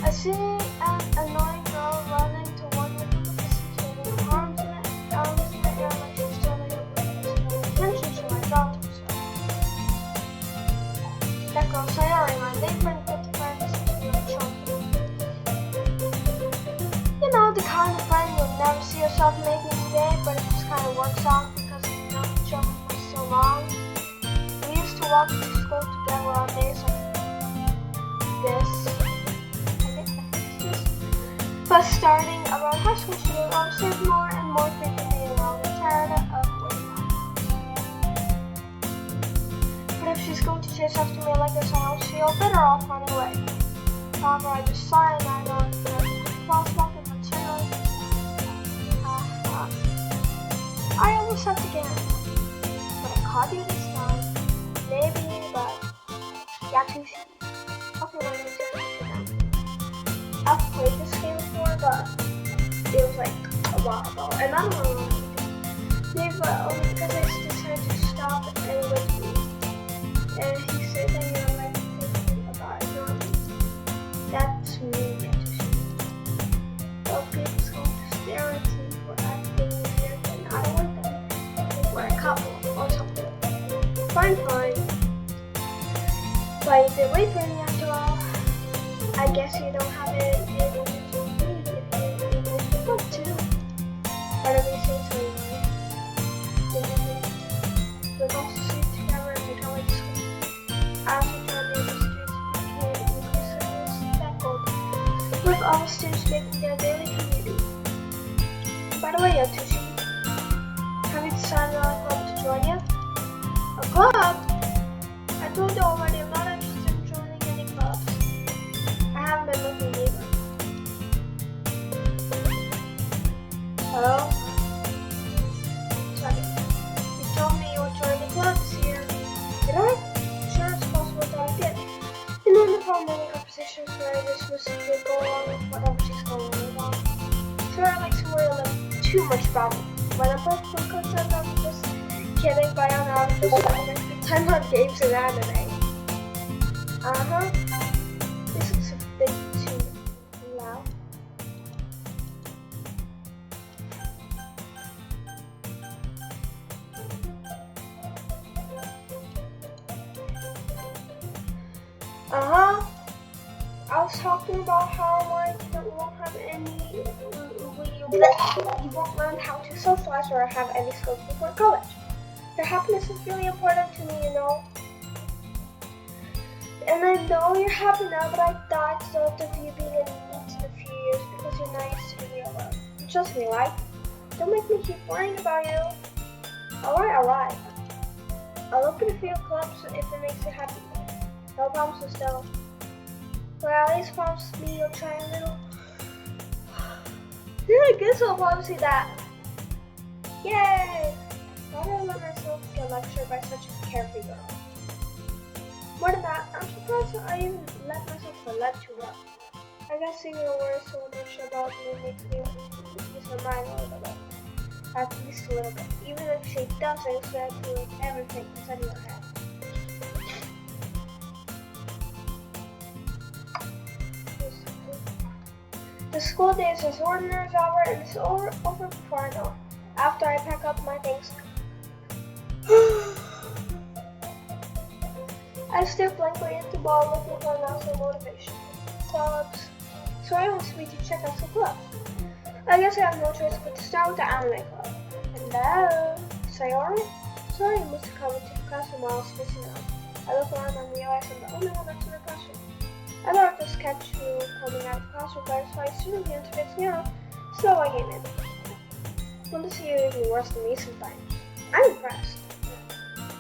I see an annoying girl running toward me from a distance, waving her arms in the air like she's totally oblivious to my attention, so I thought to myself. That girl Sayori, my neighbor and good friend, is really charming. You know, the kind of friend you'll never see yourself making today, but it just kind of works out because you've known each other for so long. We used to walk to school together on days like this. But starting around high school, she would observe more and more frequently around the tired of waiting on. But if she's going to chase after me like this, I'll feel better off running away. However, I decided I don't crosswalk with material. I almost stepped again, but I caught you this time. Maybe, but yeah, too soon. Okay, let me just do that. I've played this game before, but it was like a while ago, and I don't know what maybe only because I decided to stop and wait for me. And he said that you're like thinking about it. That's me, well, people's going to stare at me for acting weird, and I don't want them. We're a couple or something. Fine. But you did wait for me after all. I guess you don't have it in you to me if you want to. Part of me says so, we're going to sleep together and become like school. After driving the streets, we became increasingly speckled with all the students making their daily commute. By the way, Yatushi, have you decided on a club to join yet? A club? I told you already, I'm not interested in joining any clubs. I haven't been looking either. Hello? Sorry. You told me you would join the club this year. Did I? Sure, it's possible that I did. And then the problem many conversations where I just would go along with whatever she's going on. Sure, I like to worry a little too much about it. When I'm both full content, I'm just kidding, but I'm not just spending time on games and anime. This is a bit too loud. I was talking about how you won't have any, you won't learn how to socialize or have any skills before college. Your happiness is really important to me, you know. And I know you're happy now, but I thought thought of you being in a few years because you're not used to being alone. Trust me, right? Don't make me keep worrying about you. Alright. I'll open a few clubs if it makes you happy. No promises though. Well, at least promise me you'll try a little. I guess I'll promise you that. Yay! Why did I let myself get lectured by such a carefree girl? More than that, I'm surprised that I even let myself get lectured up. I guess seeing you worry so much about me makes me lose my mind a little bit. At least a little bit. Even if she doesn't expect to like everything inside your head. The school days is ordinary hour and it's over before I know. After I pack up my things. I stare blankly at the ball looking for an outside motivation. Clubs. So I wants me to check out some clubs. I guess I have no choice but to start with the anime club. Hello? Sayori? Sorry, you must have come into the classroom while I was missing out. I look around and realize I'm the only one that's in the classroom. I thought just catch you coming out of the classroom, but so I assumed you to fix me out, so I came in. Want to see you even worse than me sometimes. I'm impressed.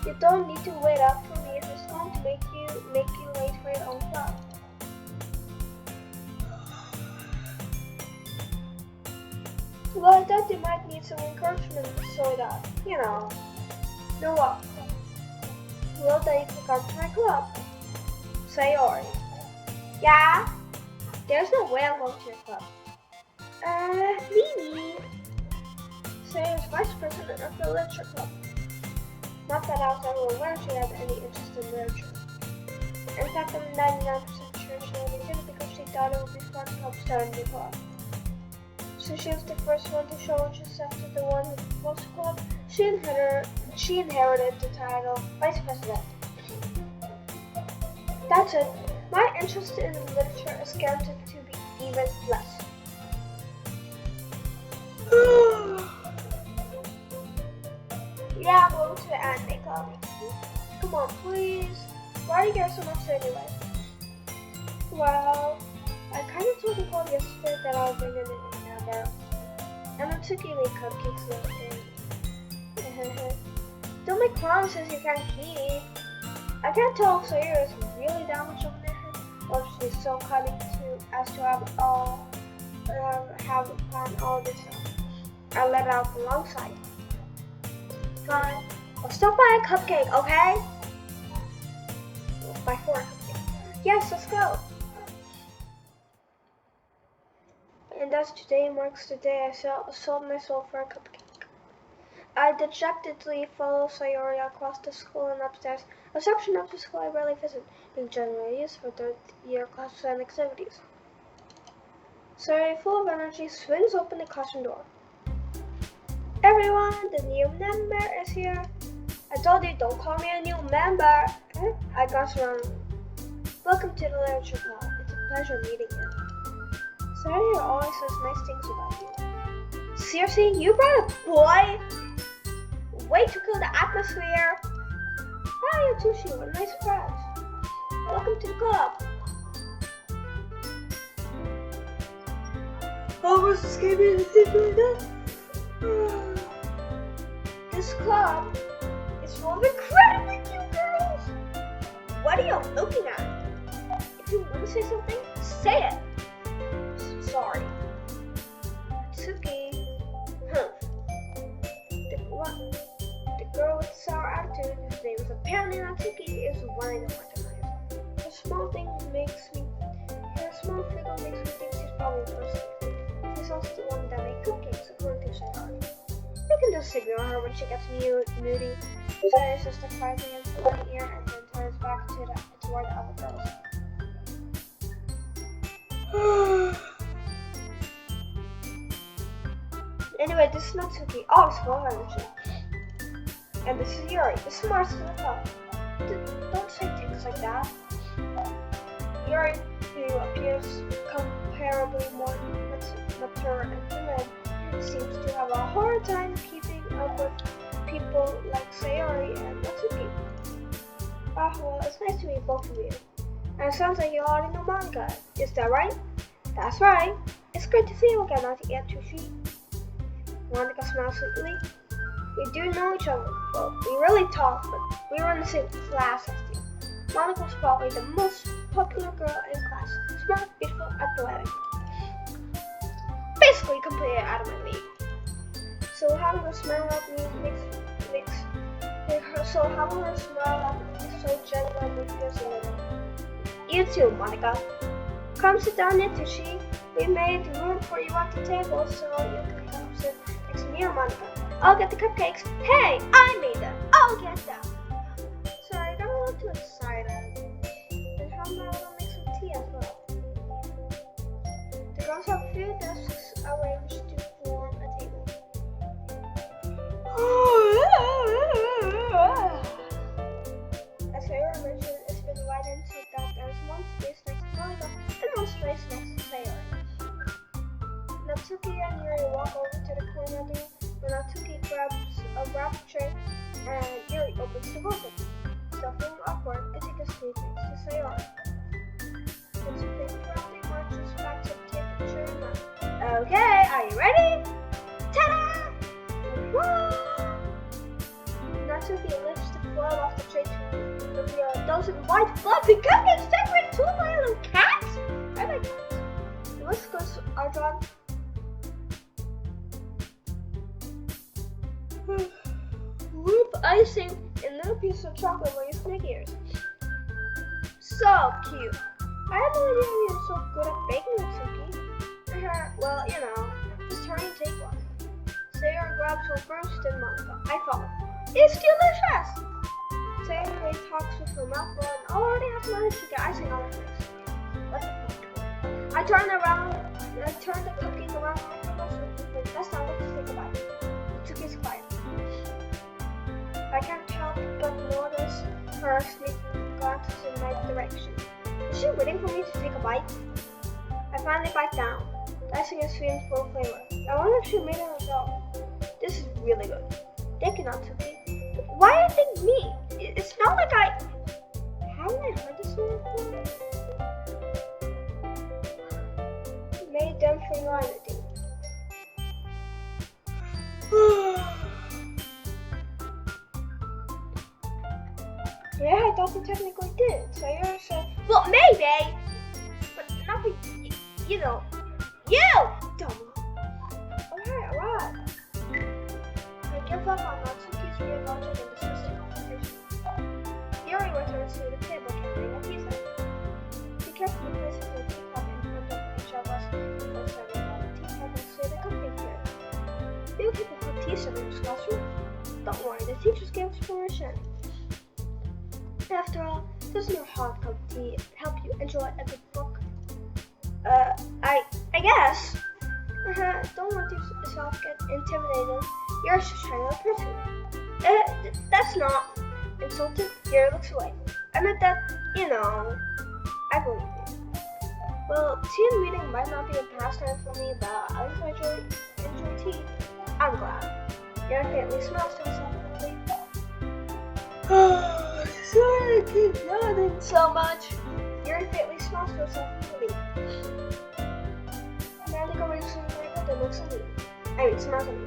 You don't need to wait up for me if it's going to make you late for your own club. Well, I thought you might need some encouragement so that, you know what? Well, then you can come to my club. Sayori. Yeah? There's no way I'm going to your club. Mimi. Sayori's vice president of the literature club. Not that I was ever aware she had any interest in literature. In fact, I'm 99% sure she only did it because she thought it would be fun returned Nicole. So she was the first one to show interest after the one with the football club. She inherited the title Vice President. That's it. My interest in literature is guaranteed to be even less. Yeah, I'm going to the anime club. Come on, please. Why are you here so much anyway? Well, I kind of told Nicole yesterday that I'll bring in a number. And I'm taking me cupcakes later. Don't make promises you can't keep. I can't tell if Sayori is really that much of an idiot, or if she's so cunning as to have planned all this stuff. I'll let it out alongside. Fine. I'll stop by a cupcake, okay? By 4 cupcakes. Yes, let's go. And as today marks the day I sold my soul for a cupcake. I dejectedly followed Sayori across the school and upstairs, a section of the school I rarely visit, being generally used for third-year classes and activities. Sayori, full of energy, swings open the classroom door. Everyone, the new member is here. I told you, don't call me a new member. I glanced around. Welcome to the literature club. It's a pleasure meeting you. Sayori always says nice things about you. Seriously, you brought a boy? Way to kill the atmosphere. Hi, Atsushi, what a nice surprise. Welcome to the club. Almost escaped me to think like that. This club is full of incredibly cute girls. What are you looking at? If you want to say something, say it. Sorry. Tsuki. The girl with the sour attitude, whose name is apparently not Tsuki, is the one I don't recognize. Her small figure makes me think she's probably the person. She's also the one that made cupcakes, according to Sayori. You can just ignore her when she gets moody. Sayori says surprising in one ear and then turns back toward the other girls. Anyway, this is not Tsuki. Oh, it's full of energy. And this is Yuri, the smartest in the club. Don't say things like that. Yuri, who appears comparably more mature and timid, seems to have a hard time keeping up with people like Sayori and Natsuki. Well, it's nice to meet both of you. And it sounds like you already know manga. Is that right? That's right. It's great to see you again, Atsushi. Monica smiles sweetly. We do know each other. Well, we really talk, but we were in the same class as you. Monica was probably the most popular girl in class. Smart, beautiful, athletic. Basically completely out of my league. So having her smile at me makes so genuinely feels a little. You too, Monica. Come sit down, Atsushi. We made room for you at the table, so you can come sit next to me or Monica. I'll get the cupcakes. Hey, I made them. I'll get them. Sorry, I got a little too excited. And how about I'll make some tea as well? The girls have a few desks arranged to form a table. As Sayori mentioned, it's been widened so that there's one space next to Monica and one space next to Sayori. Natsuki and Yuri walk over to the corner door. When Natsuki grabs a wrap tray and Yuri opens the bucket. Still feeling awkward, I take a seat next to Sayori. Natsuki proudly marches back to take the tray now. Okay, are you ready? Ta-da! Whoa! Natsuki lifts the foil off the tray to reveal a dozen white fluffy cupcakes decorated to look like a little cat. I like cats. The whiskers are drawn. Whoop icing and little pieces of chocolate where you snake ears. So cute. I had no idea you were so good at baking, Natsuki. Well, you know, just hurry and take one. Sayori grabs one first and Monica. I follow. It's delicious! Sayori talks with her mouth full and already has managed to get icing on her face. What's the point? I turn around I turned the cookies around my fingers for the best time to take a bite. The cookies quiet. I can't help but notice her sneaking glances in my direction. Is she waiting for me to take a bite? I finally bite down. The icing is sweet and full of flavor. I wonder if she made it herself. This is really good. Thank you, Natsuki. But why I think me? It's not like I... Haven't I heard this one before? Made them finger on anything. Yeah, I thought you technically did. So you're so... Well, maybe! But nothing... You know... You! Dumb. Alright. I give up on Natsuki's weird logic and dismissing conversation. Yuri returns to the table carrying a pizza. He carefully places the teacup in front of each of us before setting down the teacup next to the cupcake tray. Few people put tea in this classroom. Don't worry, the teachers gave us permission. After all, doesn't your hot cup of tea help you enjoy a good book? I guess. Don't let yourself get intimidated. You're just a regular person. That's not insulted. Yuri looks away. I meant that, I believe you. Well, tea and reading might not be a pastime for me, but at least I enjoy tea. I'm glad. Yuri faintly smiles to himself and leaves. Sorry, I keep yawning so much. Yuri faintly smiles to herself and leaves. Amanda reads some paper that looks at me. Smiles at me.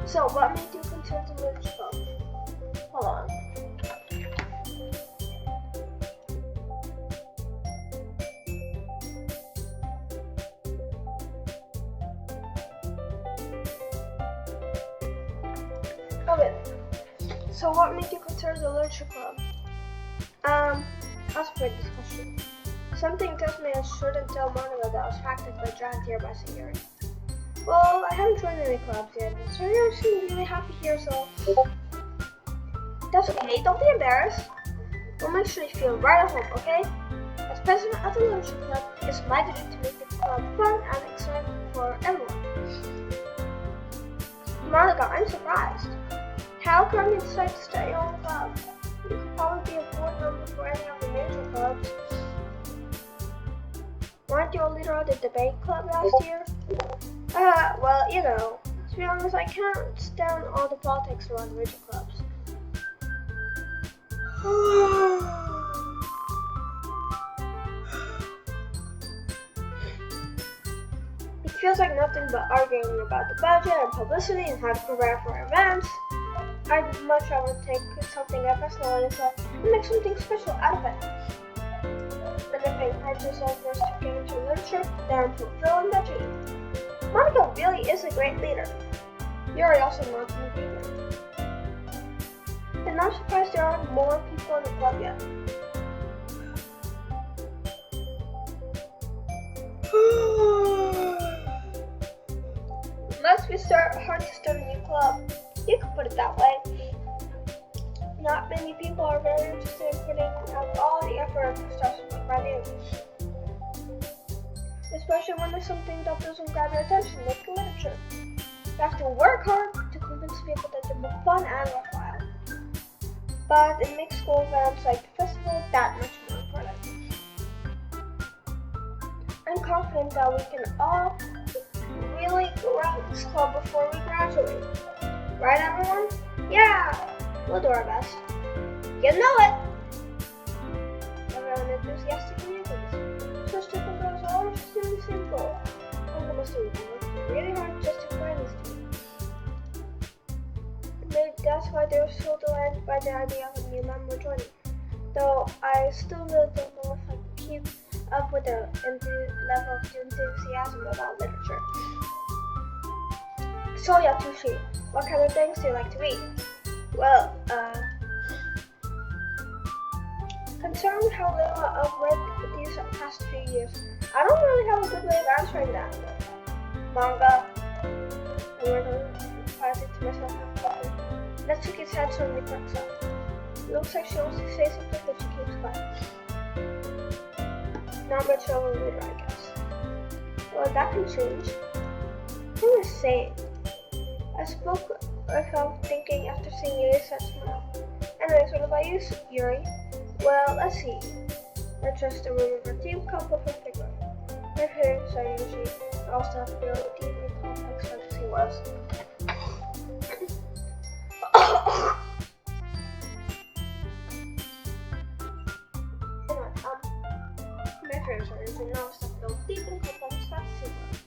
So, what made you consider the literature club? Hold on. Okay. So, what made you consider the literature club? I'll split this question. Something tells me I shouldn't tell Monica that I was practically dragged here by Sayuri. Well, I haven't joined any clubs yet, but Sayuri seems really happy here, so... That's okay, don't be embarrassed. We'll make sure you feel right at home, okay? As president of the literature club, it's my duty to make the club fun and exciting for everyone. Monica, I'm surprised. How come you decided to start your own club? You could probably be a board member for any of the major clubs. Weren't you a leader of the debate club last year? Well, to be honest, I can't stand all the politics around major clubs. It feels like nothing but arguing about the budget and publicity and how to prepare for events. I'd much rather take something I personally enjoy and make something special out of it. And if I encourage yourself first to get into literature, then I'm fulfilling that dream. Monica really is a great leader. Yuri also nods in agreement. And I'm surprised there aren't more people in the club yet. Must be hard to start a new club. You could put it that way. Not many people are very interested in putting out all the effort to start something brand new. Especially when there's something that doesn't grab your attention, like literature. You have to work hard to convince people that the book is fun and worthwhile. But it makes school events like the festival that much more important. I'm confident that we can all really grow this club before we graduate. Right, everyone? Yeah! We'll do our best. You know it! Everyone enthusiastically agrees. Such different girls are all interested in the same goal. Uncle must have worked really hard just to find this team. Maybe that's why they were so delighted by the idea of a new member joining. Though I still really don't know if I can keep up with the level of enthusiasm about literature. So Yatushi, what kind of things do you like to read? Well, considering how little I've read these past few years, I don't really have a good way of answering that. Manga. I replied it to myself half-heartedly. Natsuki's head suddenly cracks up. It looks like she wants to say something, but she keeps quiet. Not much of a reader, I guess. Well, that can change. I'm just saying. I spoke without thinking after seeing Yuri's sad smile. Anyways, what about you, Yuri? Well, let's see. I just remember a deep cup of a figure. My feelings are usually also feel deeply complex fantasy worlds. My feelings are usually also feel deeply complex fantasy worlds.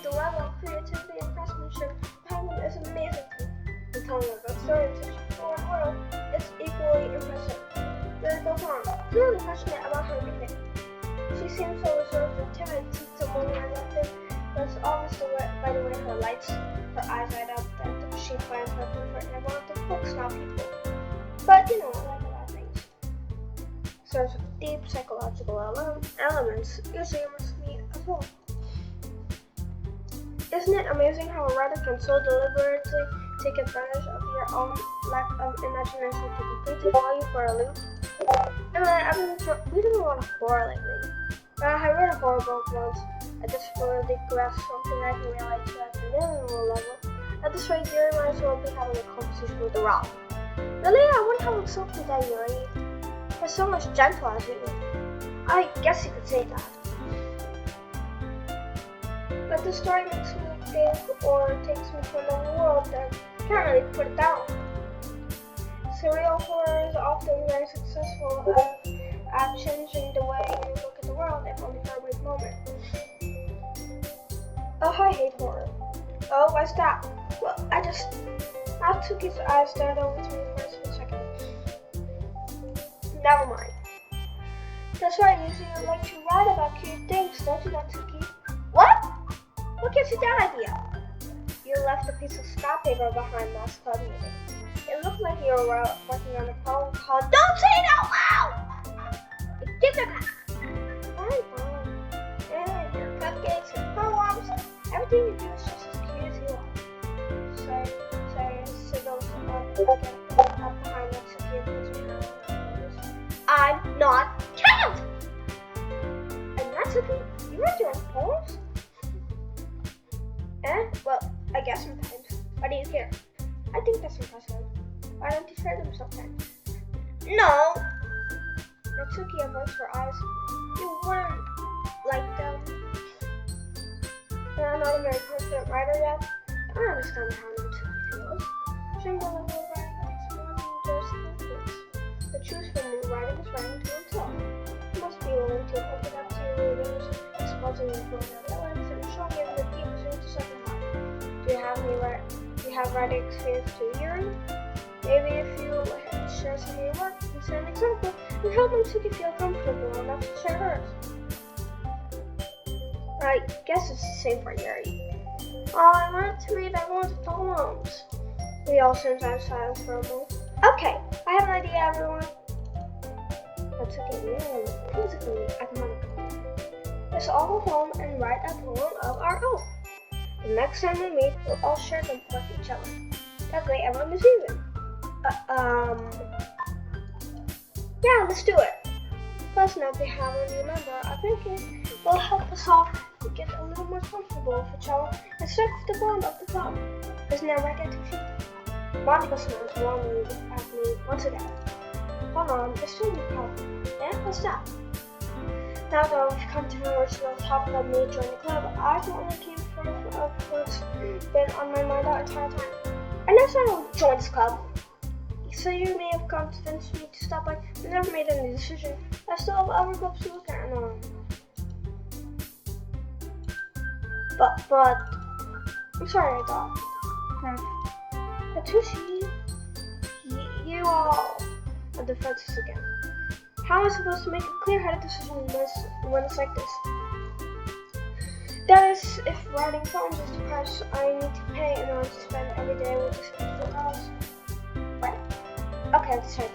The level of creativity and craftsmanship behind them is amazing to me. And telling a good story in such a foreign world is equally impressive. Yuri goes on, clearly passionate about her reading. She seems so reserved and timid since the moment I left it, but it's obvious by the way her eyes light up that she finds her comfort in one of the books, not people. But I like a lot of things. Sorts of deep psychological elements usually immerse me as well. Isn't it amazing how a writer can so deliberately take advantage of your own lack of imagination to completely draw you for a loop? And I've been reading a lot of horror lately. I read a horror book once. I just fully grasped something I can relate to at the minimal level. At this rate, Yuri might as well be having a conversation with the rock. Really, I wouldn't have accepted that, Yuri. You're so much gentle as you. I guess you could say that. But the story makes me think or takes me to another world that can't really put it down. Surreal horror is often very successful at changing the way you look at the world, if only for a brief moment. Oh, I hate horror. Oh, why's that? Well, Tuki's eyes stared over to me for a split second. Never mind. That's right, you like to write about cute things, don't you, Tuki? What? What gives you that idea? You left a piece of scrap paper behind last club meeting. It looked like you were working on a poem called Don't Say It Out Loud! Give it back! Fine. And your cupcakes and poems, everything you do is just as cute as you are. Sorry, signals up behind Natsuki and puts me around. I'm not child! And Natsuki, you write your own poems? Well, I guess sometimes. Why do you care? I think that's impressive. Why don't you share them sometimes? No! Natsuki averts her eyes. You wouldn't like them. I'm not a very confident writer yet. I don't understand how Natsuki feels. Sharing the level of writing is more than just influence. The truth from writing is writing to himself. You must be willing to open up to your readers, exposing your feelings and showing them the deepest roots of your heart. Do you have writing experience too, Yuri? Maybe if you share some of your work and set an example, and help Natsuki feel comfortable enough to share hers. I guess it's the same for Yuri. I wanted to read everyone's poems. We all sometimes silence for a moment. Okay, I have an idea, everyone. Natsuki and Yuri looked quizzically at Monica. Let's all go home and write a poem of our own. The next time we meet, we'll all share them with each other. That way everyone is even. Yeah, let's do it. Plus, now they have a new member, I think it will help us all get a little more comfortable with each other and start with the bond of the club. Isn't that right, Tuki? Monica smiles warmly at me once again. Hold on, there's still no problem. Yeah, what's that? Now that we've come to the original top club me join the club, I've only came from what's been on my mind the entire time. I never said I would join this club. So you may have convinced me to stop by, but never made any decision. I still have other clubs to look at. No. But I'm sorry, I thought. Natsuki, you all are defenseless again. How am I supposed to make a clear-headed decision when it's like this? That is, if writing poems is the price I need to pay in order to spend every day with this beautiful house. Right. Okay, let's try it.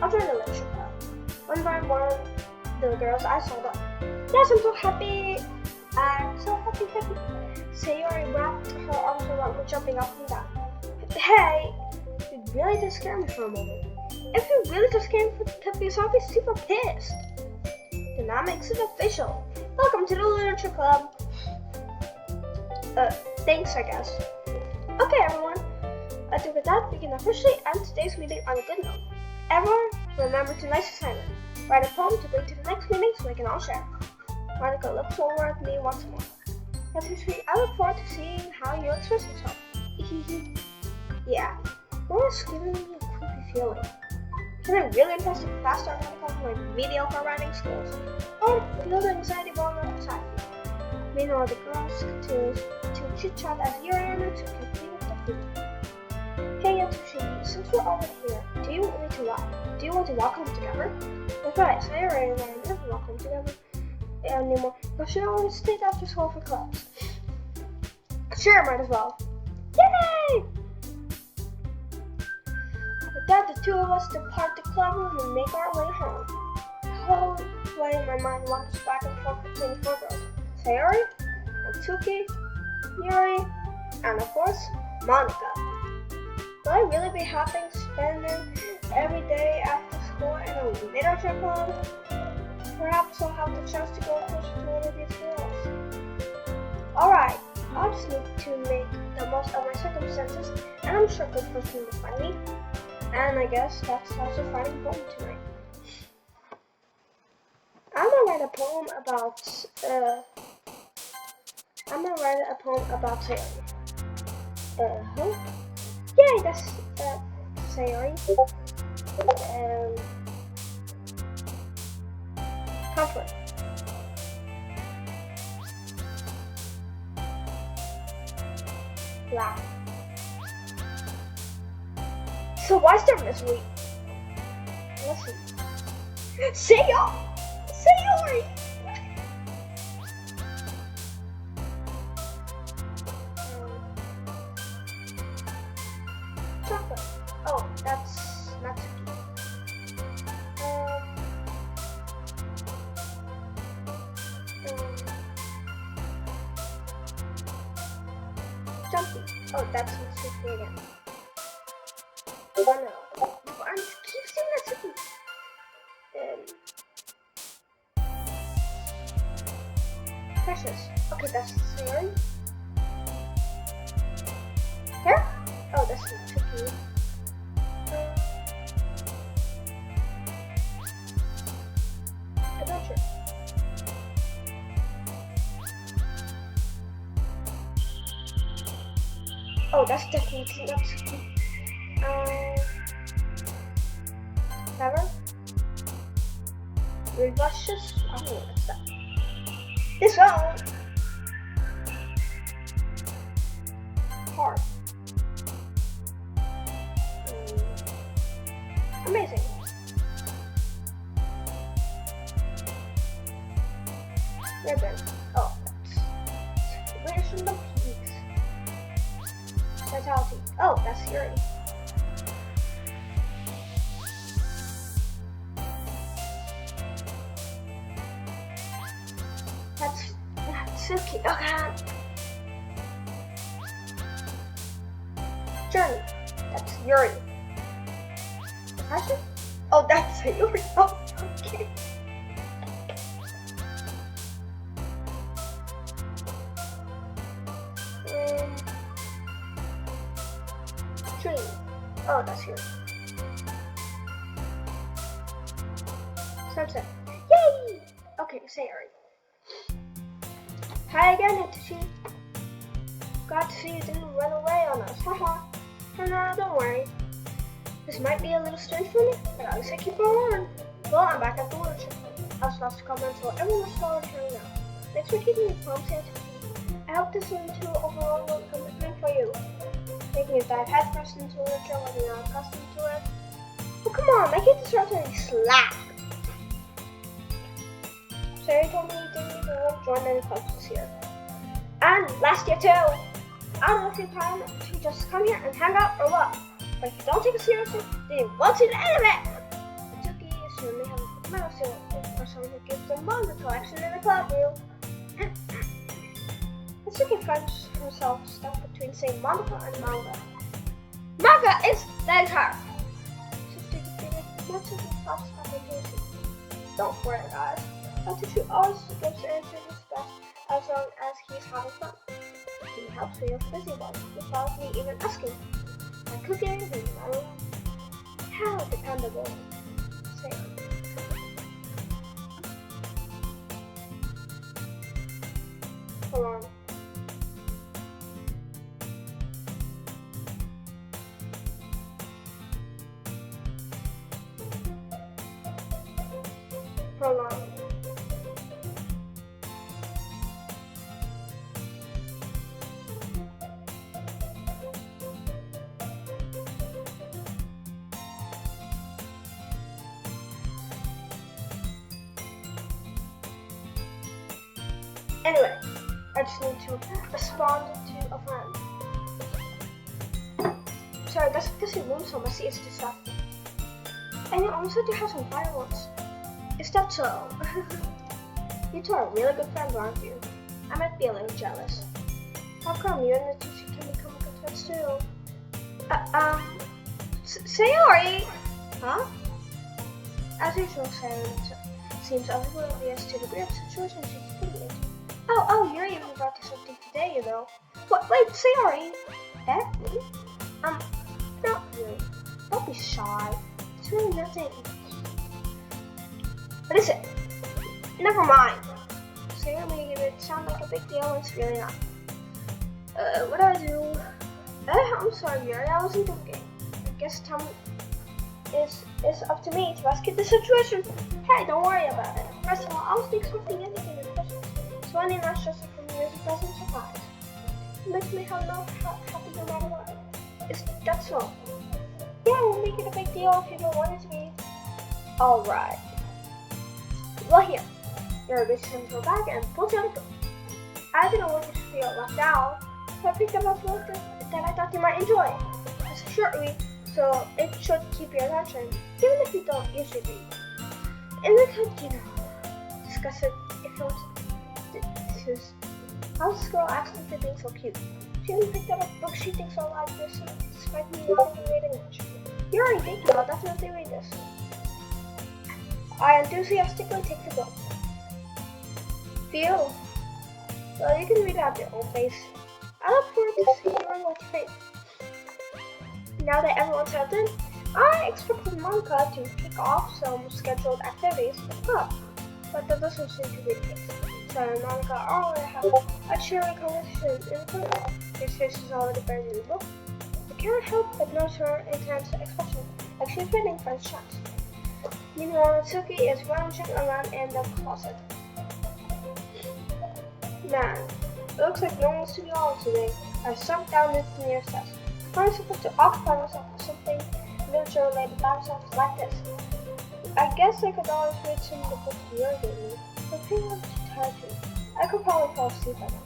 I'll join the lecture club. One by one, the girls I saw up. Yes, I'm so happy. I'm so happy. Sayori wrapped her arms around me, jumping up and down. Hey, you really did scare me for a moment. If you really just came to piss off, he's super pissed. Then that makes it official. Welcome to the Literature Club. Thanks, I guess. Okay, everyone. I think with that, we can officially end today's meeting on a good note. Everyone, remember tonight's assignment. Write a poem to bring to the next meeting so we can all share. Monica looks over at me once more. That's so sweet. I look forward to seeing how you express yourself. Yeah, Laura's giving me a creepy feeling. Can I really impress the professor with my mediocre writing skills? Or feel the anxiety boiling inside me? Meanwhile, the girls continue to chit-chat as Yuri and Natsuki clean up the food. Hey Yatsushi, since we're already here, do you want to walk home together? That's right, Sayori and I never walk home together anymore, but she always stayed after school for clubs. Sure, might as well. Yay! With that, the two of us depart the club room and make our way home. The whole way, my mind wanders back and forth between the four girls: Sayori, Natsuki, Yuri, and of course, Monica. Will I really be happy spending every day after school in a literature club? Perhaps I'll have the chance to go closer to one of these girls. Alright, I'll just need to make the most of my circumstances, and I'm sure good person will find me. And I guess that's also writing a poem tonight. I'm gonna write a poem about Sayori. Yay, that's Sayori. Comfort. Laugh. So why's there misery? Listen. Sayori! Chocolate. Oh, that's Natsuki. Jumpy. Oh, that's Natsuki again. Oh no. I keep saying Natsuki. Precious. Okay, that's Sayori. Here? Oh, that's Natsuki. Adventure. Oh, that's definitely Natsuki. Clever. Luscious. I don't know what's that. This one. Hard. Amazing. Ribbon. Oh, that's where's from the peaks. Vitality. Oh, that's Yuri. That's Suki. Okay. Journey. That's Yuri. Depression? Oh, that's Yuri. Oh, okay. Dream. Oh, that's Yuri. Sunset. Yay! Okay, Sayori. Hi again, Natsuki. Glad to see you didn't run away on us. Haha. Oh no, don't worry. This might be a little strange for me, but at least I keep on. Well, I'm back at the literature club. I was lost to comment until everyone saw returning now. Thanks for keeping me calm, Natsuki. I hope this isn't too overall a commitment for you. Making you dive headfirst into literature when you're not accustomed to it. Oh, come on, make it deserve to be slack. Sherry told me you didn't even want to join any clubs this year. And last year too. I don't know if you're planning to just come here and hang out or what. But if you don't take it seriously, then you won't see the end of it. Doki assumed they have a medal seal for someone who gives them manga collection in the club room. Natsuki finds herself stuck between saying manga and manga. Manga is later! Natsuki pops back into her seat. Don't worry, guys. Attitude always gives anything his best as long as he's having fun. He helps with your busybody without me even asking. Like cooking, cleaning my room. How dependable. Say hold on. Hold on. Anyway, I just need to respond to a friend. Sorry, that's because your room's so messy, it's distracting. And you also do have some fireworks. Is that so? You two are really good friends, aren't you? I might be a little jealous. How come you and the Tushi can become good friends too? Sayori! Huh? As usual, Sayori seems oblivious to the weird situation she's putting into. Oh, you're even about to something today, you know. What? Wait, Sayori! Eh? Me? Not really. Don't be shy. It's really nothing. What is it? Never mind. Sayori made it sound like a big deal and it's really not. What do I do? I'm sorry, Yuri, I wasn't thinking. I guess time is up to me to rescue the situation. Hey, don't worry about it. First of all, I was thinking something anything in Christmas. So any nice just from you as a present surprise. It makes me happy no matter what. Is that so? Yeah, we'll make it a big deal if you don't want it to be. Alright. Well, here. Yuri reaches into her bag and pulls out a book. I didn't want you to feel left out, so I picked up a book that I thought you might enjoy. It's a short read, so it should keep your attention, even if you don't usually read. And we could, discuss it if you want to. How's this girl actually for being so cute? She even picked up a book she thinks I'll like this, despite me not reading much. Yuri, thank you, I'll definitely read this. I enthusiastically take the book. Phew. Well, you can read it at your own pace. I look forward to hearing what you think. Now that everyone's settled in, I expected Monica to kick off some scheduled activities for the club, but that doesn't seem to be the case. So Monica already had a cheery conversation in the corner. His face is already buried in the book. I can't help but notice her intense expression, like she's reading French chants. Meanwhile, Suki is lounging around in the closet. Man, it looks like no one wants to be on today. I sunk down into the nearest desk. I'm supposed to occupy myself with something literature related by myself like this. I guess I could always read some of the books Yuri gave me, but I feel I'm too tired to. I could probably fall asleep by now.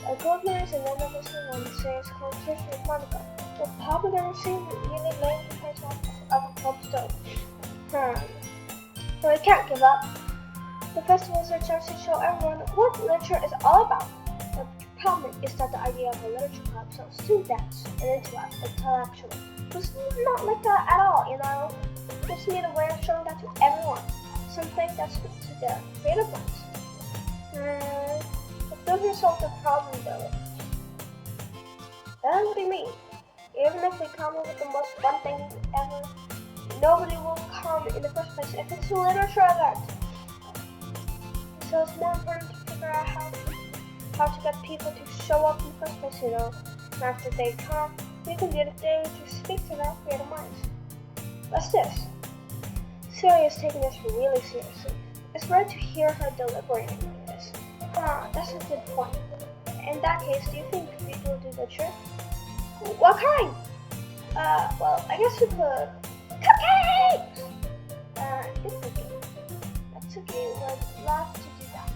I close my eyes and then I listen on the serious conversation with Monica. We're probably gonna see really late in place of a club stove. But I can't give up. The festival is a chance to show everyone what literature is all about. The problem is that the idea of a literature club sounds too dense and intellectual. It's not like that at all, We just need a way of showing that to everyone. Something that speaks to their creative minds. It doesn't solve the problem though. What do you mean? Even if we come up with the most fun thing ever, nobody will come in the first place if it's a literature event. So it's more important to figure out how to get people to show up in the first place, And after they come, we can do the thing to speak to their creative minds. What's this? Celia is taking this really seriously. It's rare to hear her deliberating like this. That's a good point. In that case, do you think we will do the trick? What kind? Well, I guess we could. Cupcakes! It's okay. That's okay, would love to do that.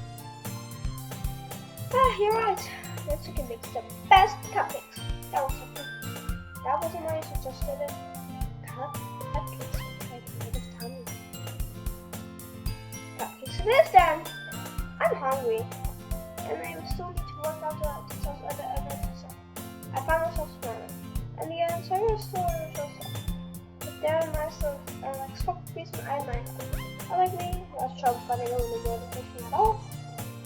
You're right. Natsuki makes the best cupcakes. That was something. That wasn't why I suggested it. Cupcakes like made of tummy. Cupcakes it is then. I'm hungry. And I still need to work out the details of the event itself. I found myself smiling. And the entire story was also. But there myself, I expect to be some eyeliner. I Unlike me, who has trouble finding a really motivation at all,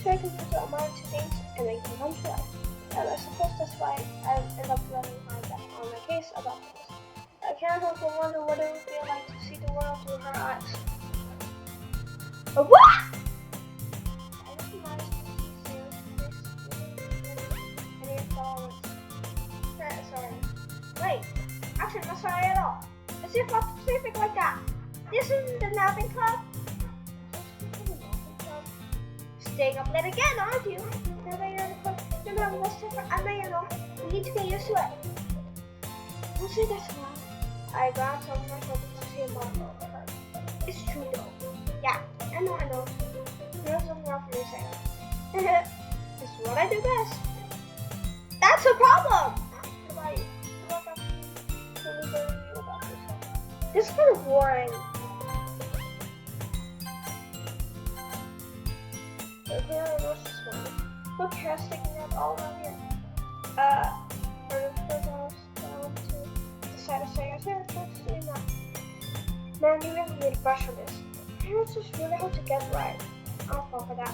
so I can use it on my two things and make them come to life. And I suppose that's why I end up letting her get on my case about this. I can't help but wonder what it would feel like to see the world through her eyes. What? I just managed to see Sarah's face and it followed. Sorry. Wait, actually not sorry at all. As if I'm specific like that. This isn't the napping club. Staying up late again, aren't you? Now that you're in the club, you're not resting for I know you know. You need to get used to it. Don't say that to I grabbed some of my shoulders to see a model of her. It's true though. Yeah, I know. There's nothing wrong for me saying. This is what I do best. That's a problem! What about you? This is kind of boring. Okay, what's this one? Look, hair sticking out all around here. For the first house down to the side of Sarah's hair, try to see that. Man, you really need a brush for this. Hair is just really hard to get right. I'll fall for that.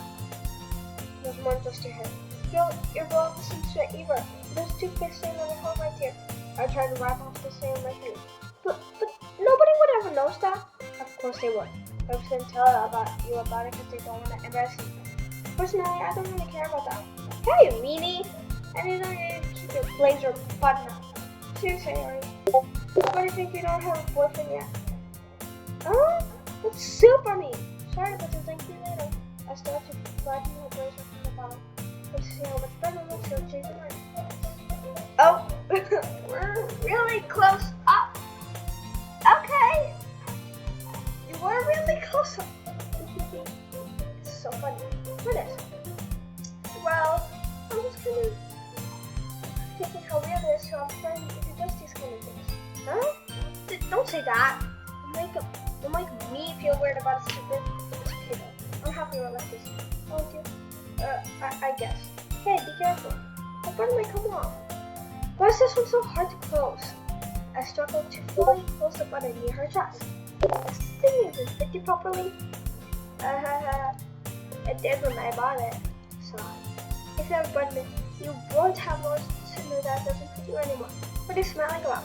There's more than just your hair. Your glove isn't straight either. There's two big stains on the hole right here. I tried to wipe off the stain on my finger. But nobody would ever notice that. Of course they would. I was going to tell you about it because they don't want to embarrass you. Personally, I don't really care about that. Hey, you meanie! And you don't need to keep your blazer buttoned up. Seriously, Ari. Why do you think you don't have a boyfriend yet? Huh? That's super mean. Sorry, but thank you later. I started to button her blazer from the bottom. Let's see how much better it looks. You'll change your mind. Oh, we're really close up. Okay. You were really close up. It's so funny. What is? Well, I'm just kind of thinking how weird it is to have a friend who does these kind of things. Huh? Don't say that. It'll make me feel weird about it. Stupid. It's okay though. I'm happy we're like this. Won't you? I guess. Hey, be careful. The button might come off. Why is this one so hard to close? I struggled to fully close the button near her chest. This thing isn't fitting properly. It did when I bought it. So, if you have a button, you won't have more to know that doesn't fit you anymore. But it smells like a lot.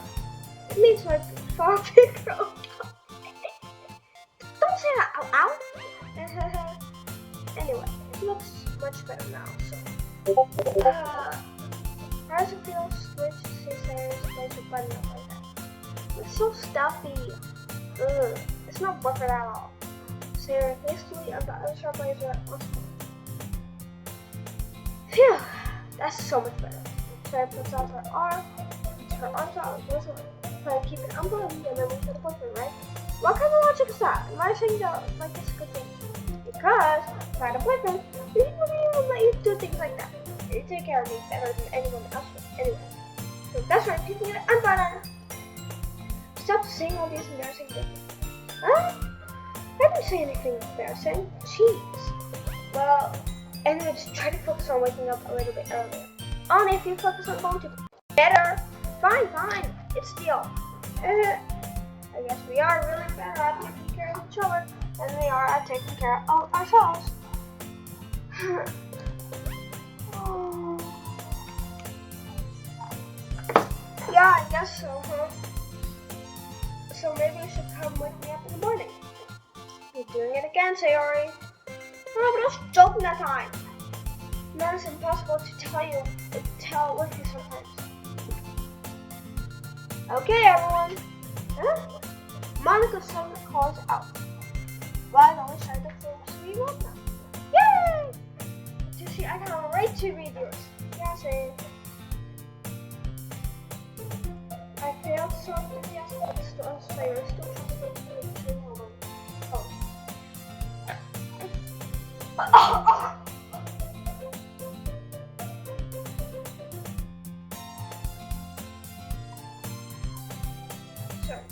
It means like far bigger. Don't say that out loud. Anyway, it looks much better now. So, how does it feel switch to Sarah's place a button up like that? It's so stuffy. Ugh, it's not worth it at all. Sarah hastily unbuttons her blazer once more. Phew, that's so much better. Sarah puts out her arm, puts her arms out and goes on. Try to keep it unbuttoned and then wait for the boyfriend, right? What kind of logic is that? Am I saying that like it's a good thing? Because if I had a boyfriend, he wouldn't even let you do things like that. You take care of me better than anyone else would. Anyway, so that's right, keeping it unbuttoned. Stop saying all these embarrassing things. Huh? I didn't say anything embarrassing. Jeez. Well, anyway, just try to focus on waking up a little bit earlier. Only if you focus on going to better. Fine. It's a deal. I guess we are really better at taking care of each other than we are at taking care of ourselves. Yeah, I guess so, huh? So maybe you should come wake me up in the morning. You're doing it again, Sayori. Oh, but I was joking that time. Now it's impossible to tell with you sometimes. Okay, everyone. Huh? Monica suddenly calls out. Why don't we start the films we want now? Yay! You see, I can't wait to read yours. Yeah, same. I failed so enthusiastic still trying to make homework. Sorry.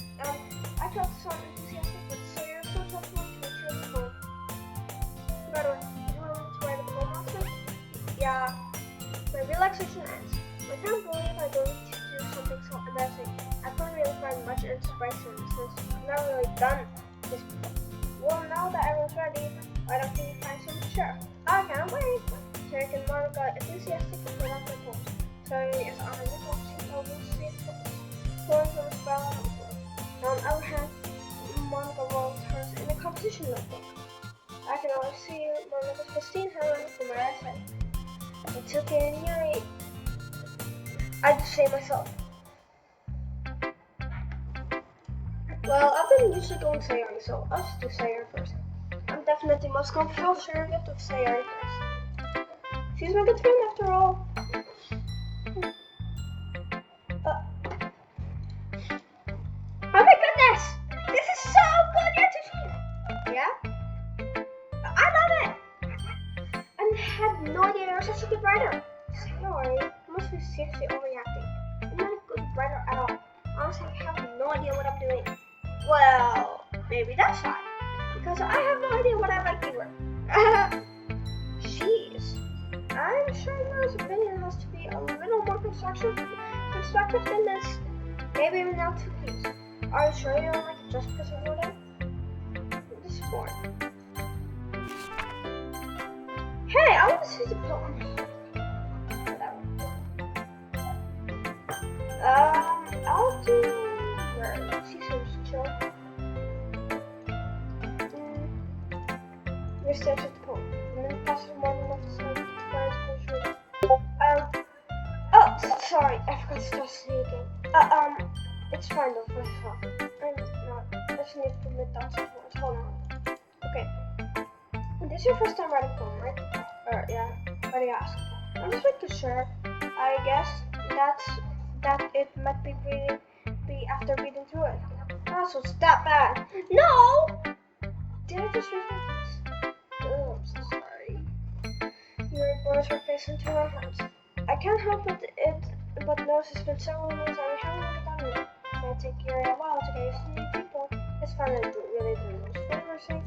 I felt so enthusiastic, but Sawyer still told me to make sure it's home. By the way, you want me to write a poem after? Yeah. My relaxation ends. I can't believe I'm going to do something so embarrassing. I couldn't really find much inspiration since I've never really done this before. Well, now that I already. Why don't you find some to share? I can't wait. Jake and Monica enthusiastic to fill out their poems. Sorry is on the box, he always sees poems on the spell on the floor. On the other hand, Monica wrote hers in a composition notebook. I can always see Monica's pristine handwriting from where I sat. It took it in nearly. I'd say myself. Well, I've been usually going Sayori, so I'll just do Sayori first. I'm definitely most comfortable sharing it with Sayori first. She's my good friend after all. Oh my goodness! This is so good, Yatushi! Yeah? I love it! I had no idea you were such a good writer. Sayori, you must be seriously overreacting. I'm not a good writer at all. Honestly, I have no idea what I'm doing. Well, maybe that's fine. Because I have no idea what I like either. Jeez. I'm sure Nora's opinion has to be a little more constructive than this. Maybe even now too, please. Are you sure you don't like it just because I wrote it? This is boring. Hey, I want to see the poem. Whatever. I'll do where she seems chill. Research at the poem. And then passes more than enough to say the first portrait. Oh, sorry, I forgot to start sneaking. It's fine though, first off. I'm not. I just need to admit that's the words. Hold on. Okay. This is your first time writing a poem, right? Yeah, why do you ask? I'm just like to share. I guess that it might be after reading through it. Oh, so it's that bad. No! Did I just read this? Oh, I'm so sorry. Your boys are facing into my hands. I can't help it, but notice it's been several years and we haven't really done it. It might take you a while to get used to new people. It's fun to really do this. What am I saying?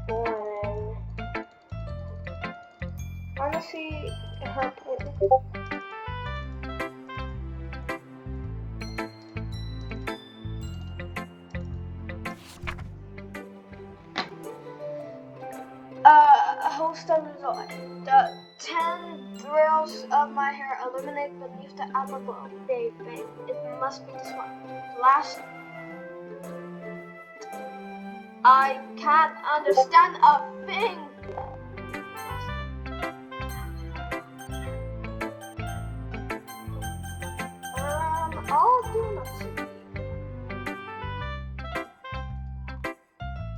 Boring. Honestly, her point. A host of results. The 10 thrills of my hair illuminate beneath the upper glow. Babe, it must be this one. Last. I can't understand a thing. I'll do my CV.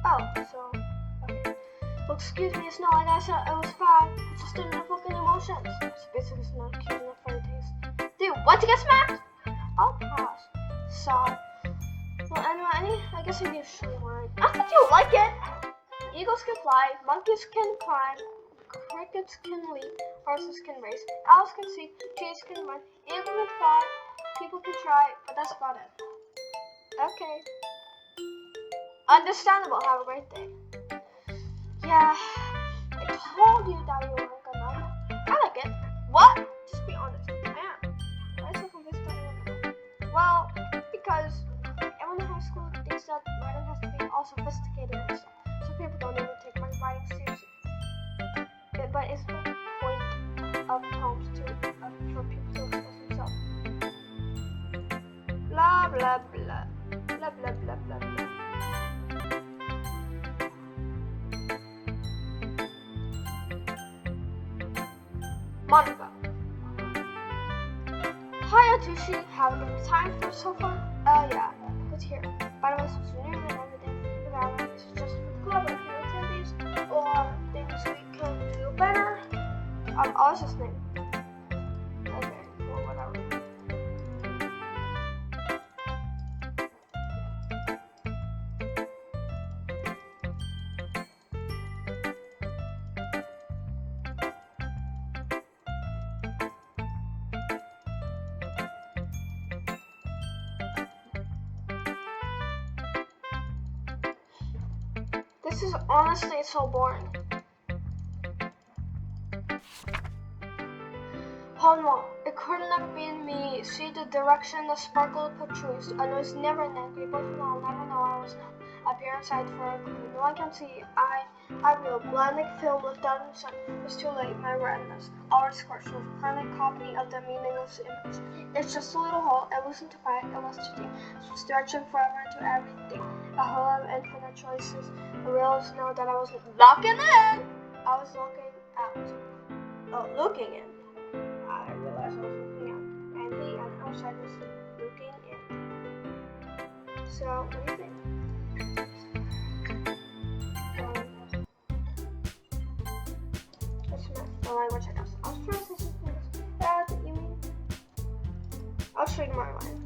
Oh, so. Okay. Well, excuse me, it's not like I said it was bad. It's just didn't evoke any emotions. So basically, it's not cute enough for a taste. Dude, what to get smacked? I'll pass. So. Well, anyway, I guess I need to show you mine. I think you'll like it. Eagles can fly, monkeys can climb, crickets can leap, horses can race, owls can see, trees can run, eagles can fly, people can try, but that's about it. Okay. Understandable. Have a great day. Yeah, I told you that you weren't gonna. I like it. What? Just be honest. I am. Why so convinced that you won't? Well, because everyone in high school thinks that writing has to be all sophisticated and stuff, so people don't even take my writing seriously. But it's the point of poems for people to express themselves. Blah blah blah. Blah blah blah blah blah. Monica. Hi Atushi, have a good time so far? Yeah, good here. By the way, since you're new and everything, remember, this is just for the club and your attendees, or things we can do better. I was just listening. Okay, well, whatever. This is honestly so boring. Oh no, it couldn't have been me. See the direction the sparkle protrudes. I was never angry, but I'll never know I was not. I peer inside for a clue. No one can see. I will. Blinding film left out in the sun. It's too late. My retinas. Our scorched with permanent copy of the meaningless image. It's just a little hole. It wasn't too wide. It was too deep. Stretching forever into everything. A hole of infinite choices. I realized now that I wasn't looking in. I was looking out. Oh, looking in. I realized I was looking out. And the outside was looking in. So, what do you think? The language I guess. I was trying to say something else. You mean? I'll show you my line.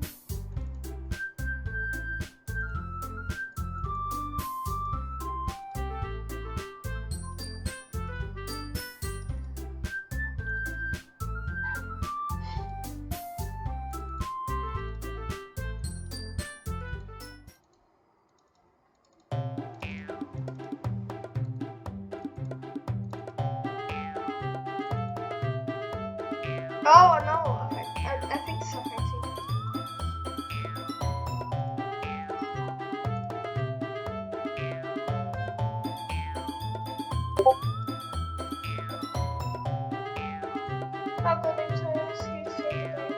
Oh no, okay. I think it's okay too. How good I'm sorry, I was here to say today.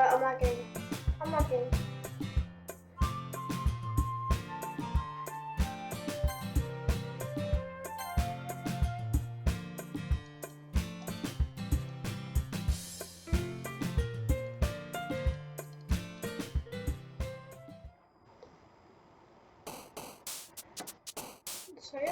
I'm not getting. I'm not getting. Sorry.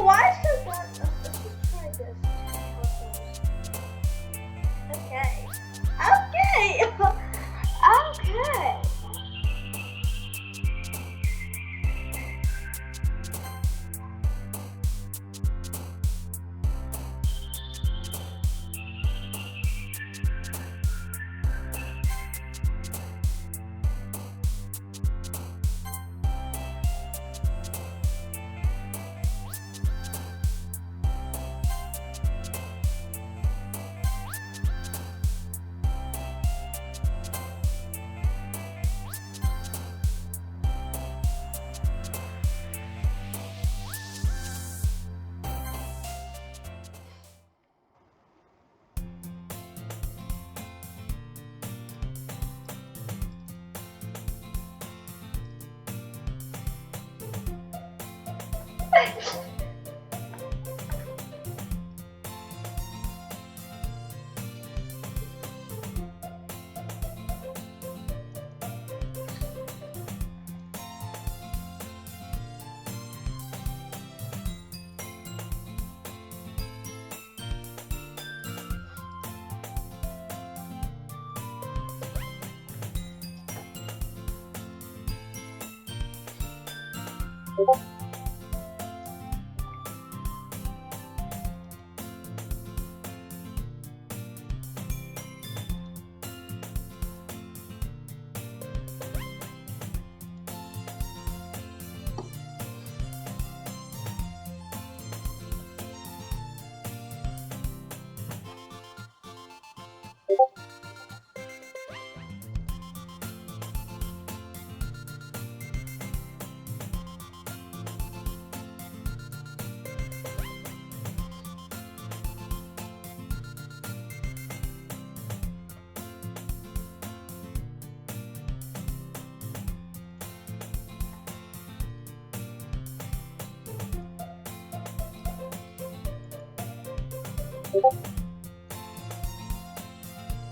why is so dark? Let's just try this. Okay. Okay. Okay.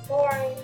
Boring.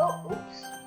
Oh, oops.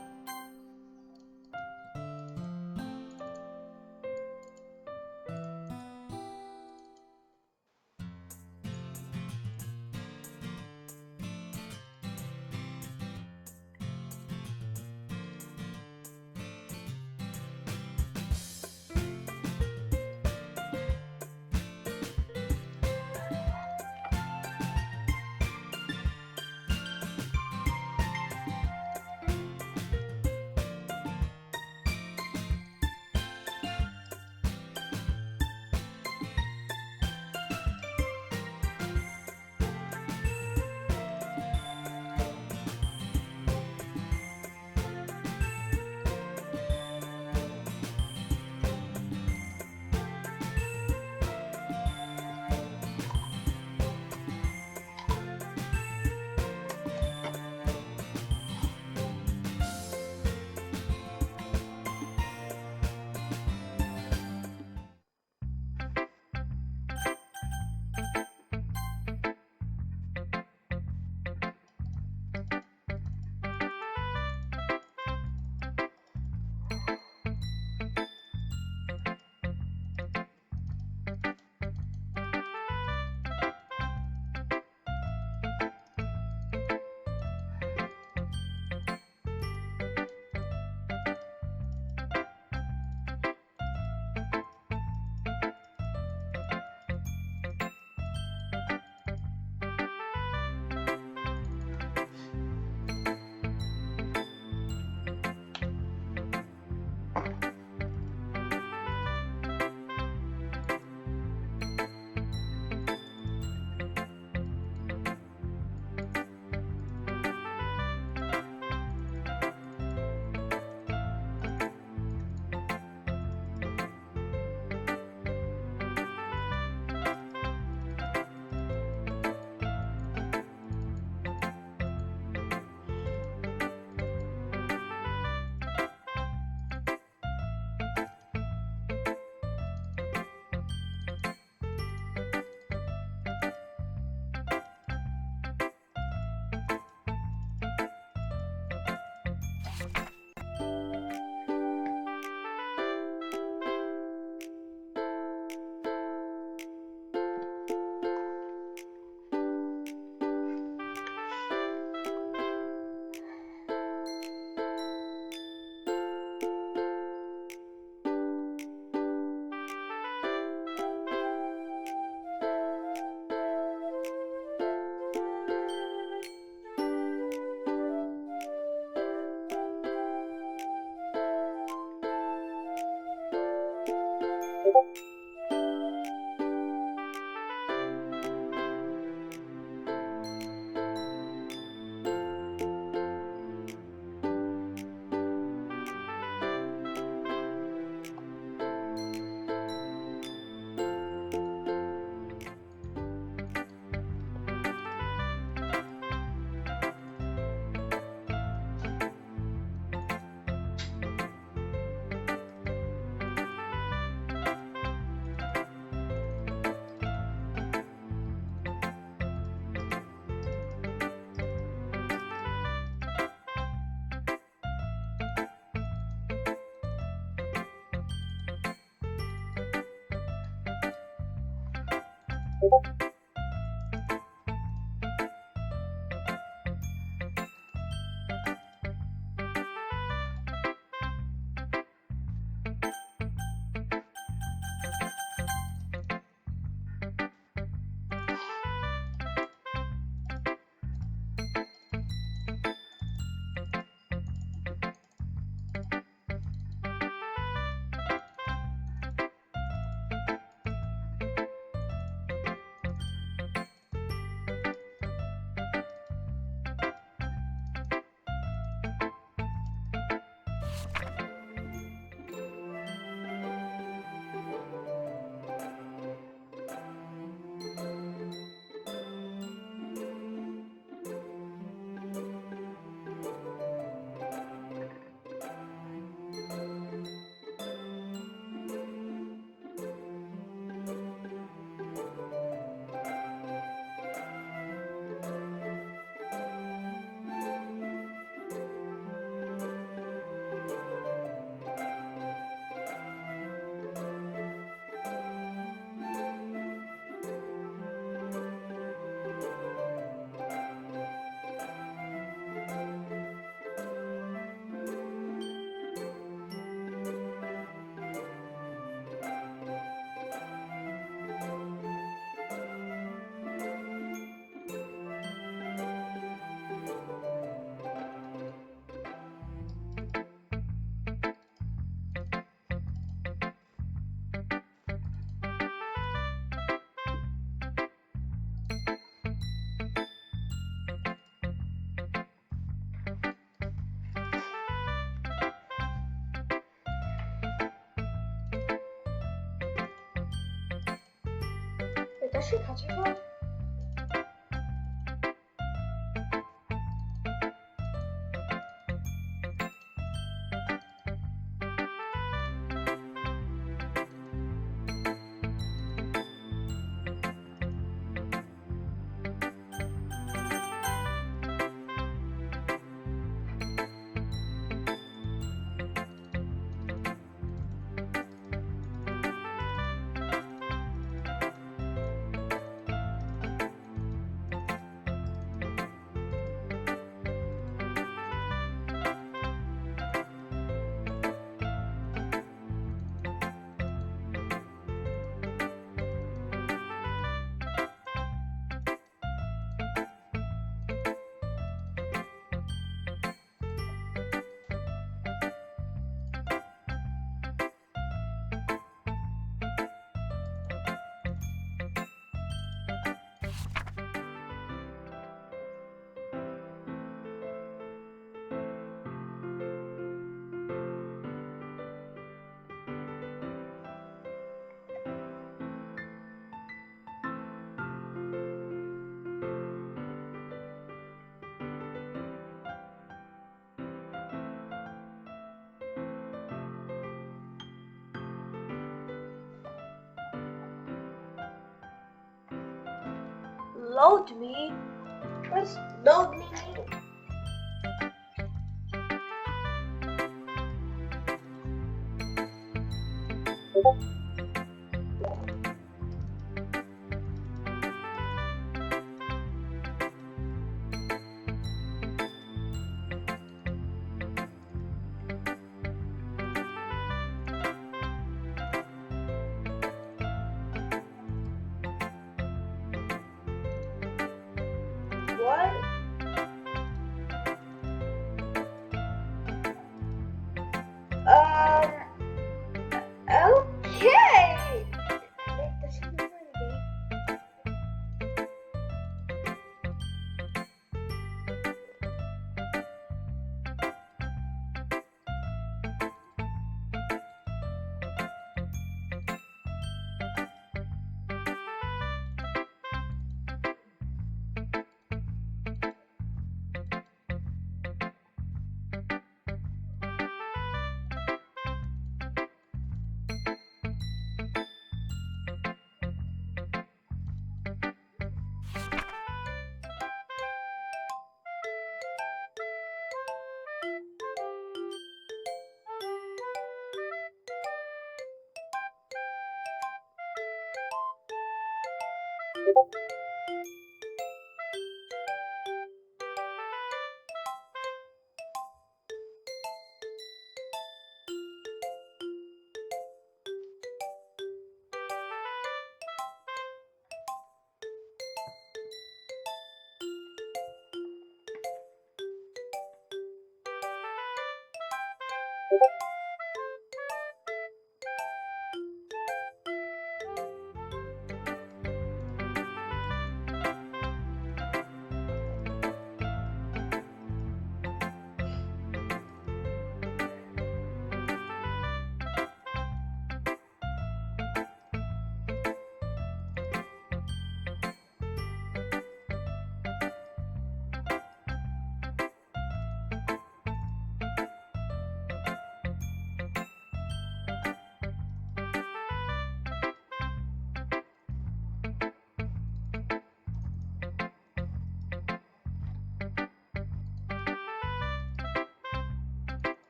다시 가져가. Load me. What's load me mean? What? Okay. Make this movie.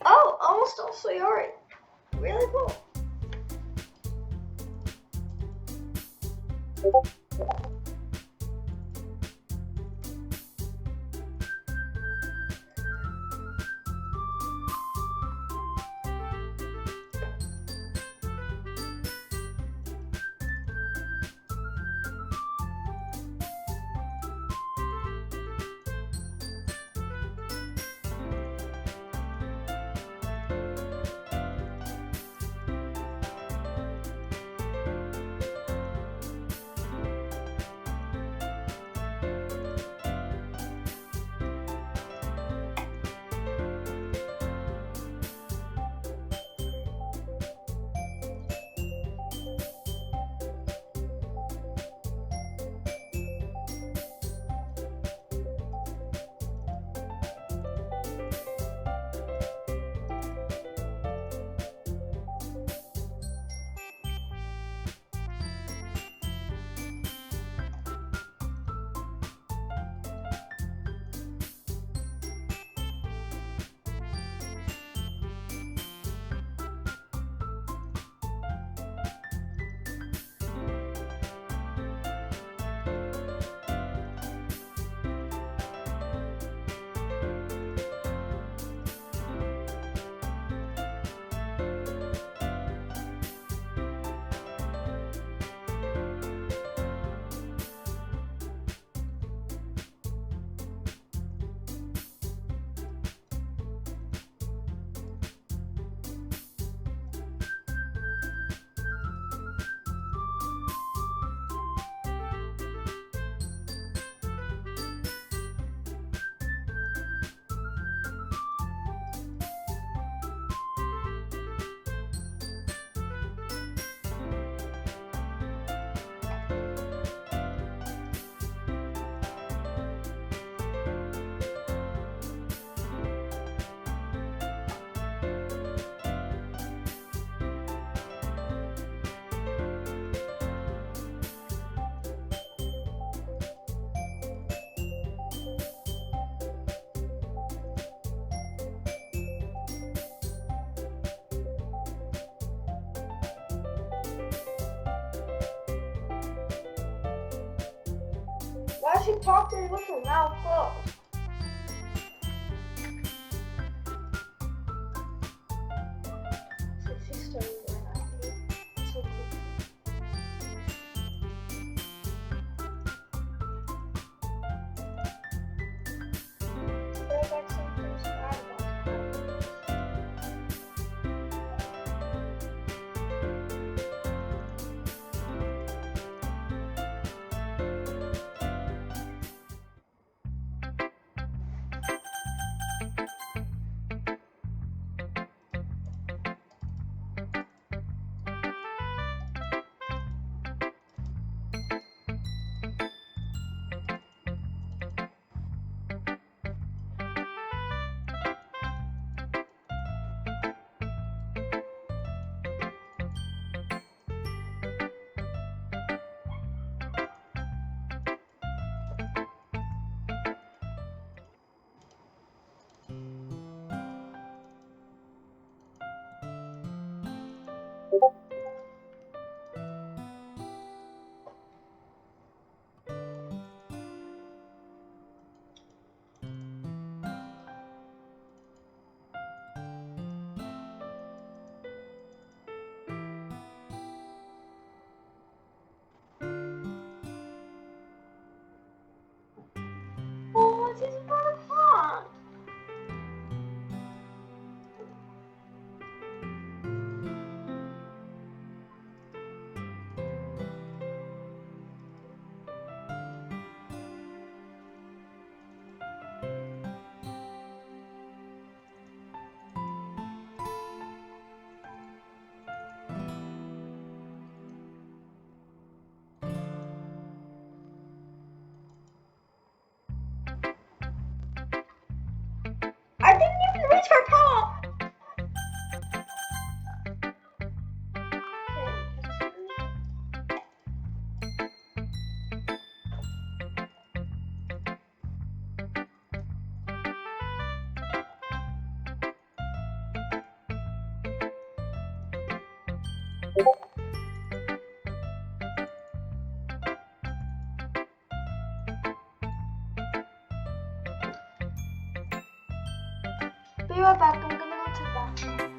Oh, almost all Sayori. Really cool. Why is she talking with her mouth closed? So she's still doing that. So cool. There's like something sad about that. Be right back. I'm gonna go to the bathroom.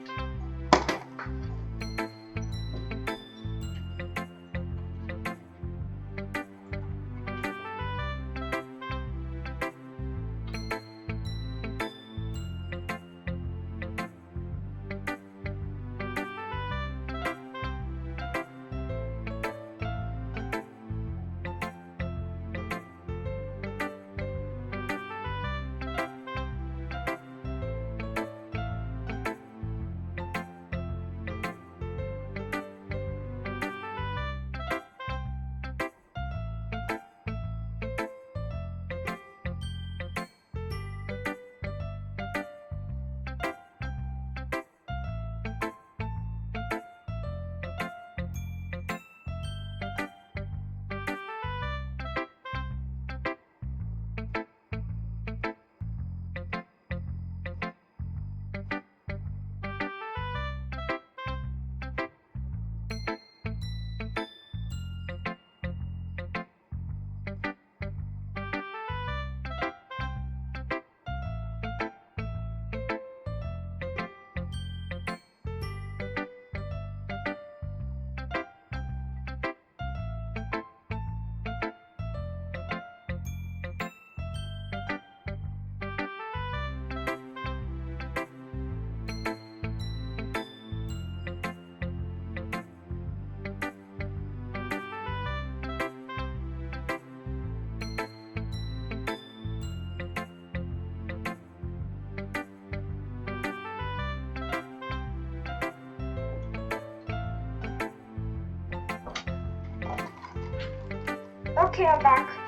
Okay, I'm back.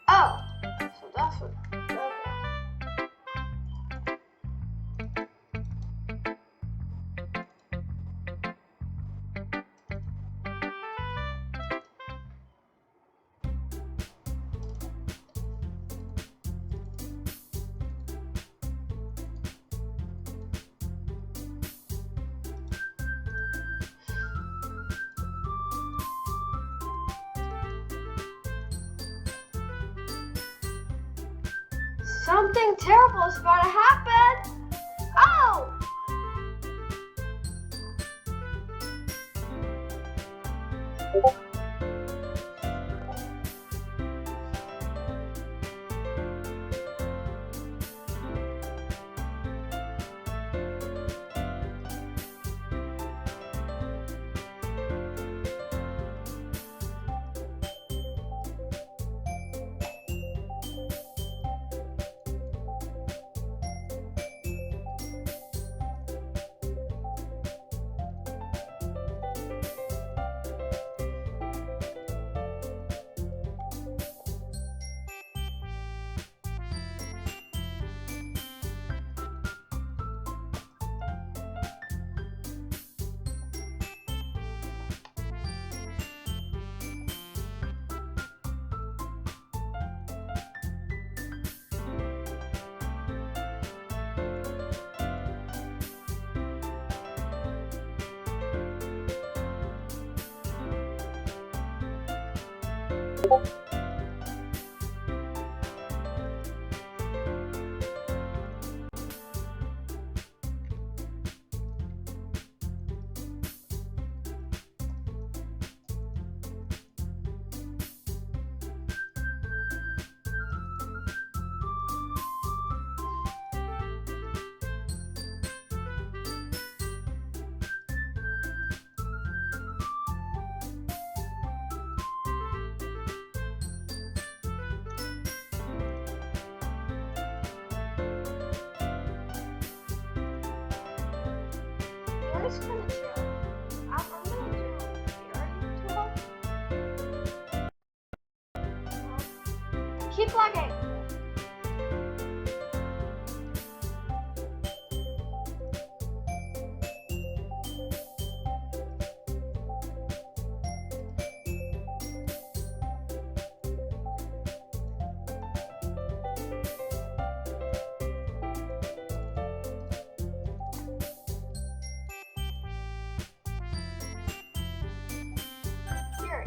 Oh, so that's what. Okay. Something terrible is about to happen! Oh! just gonna chill. I'm gonna do your YouTube. Keep lagging. Here.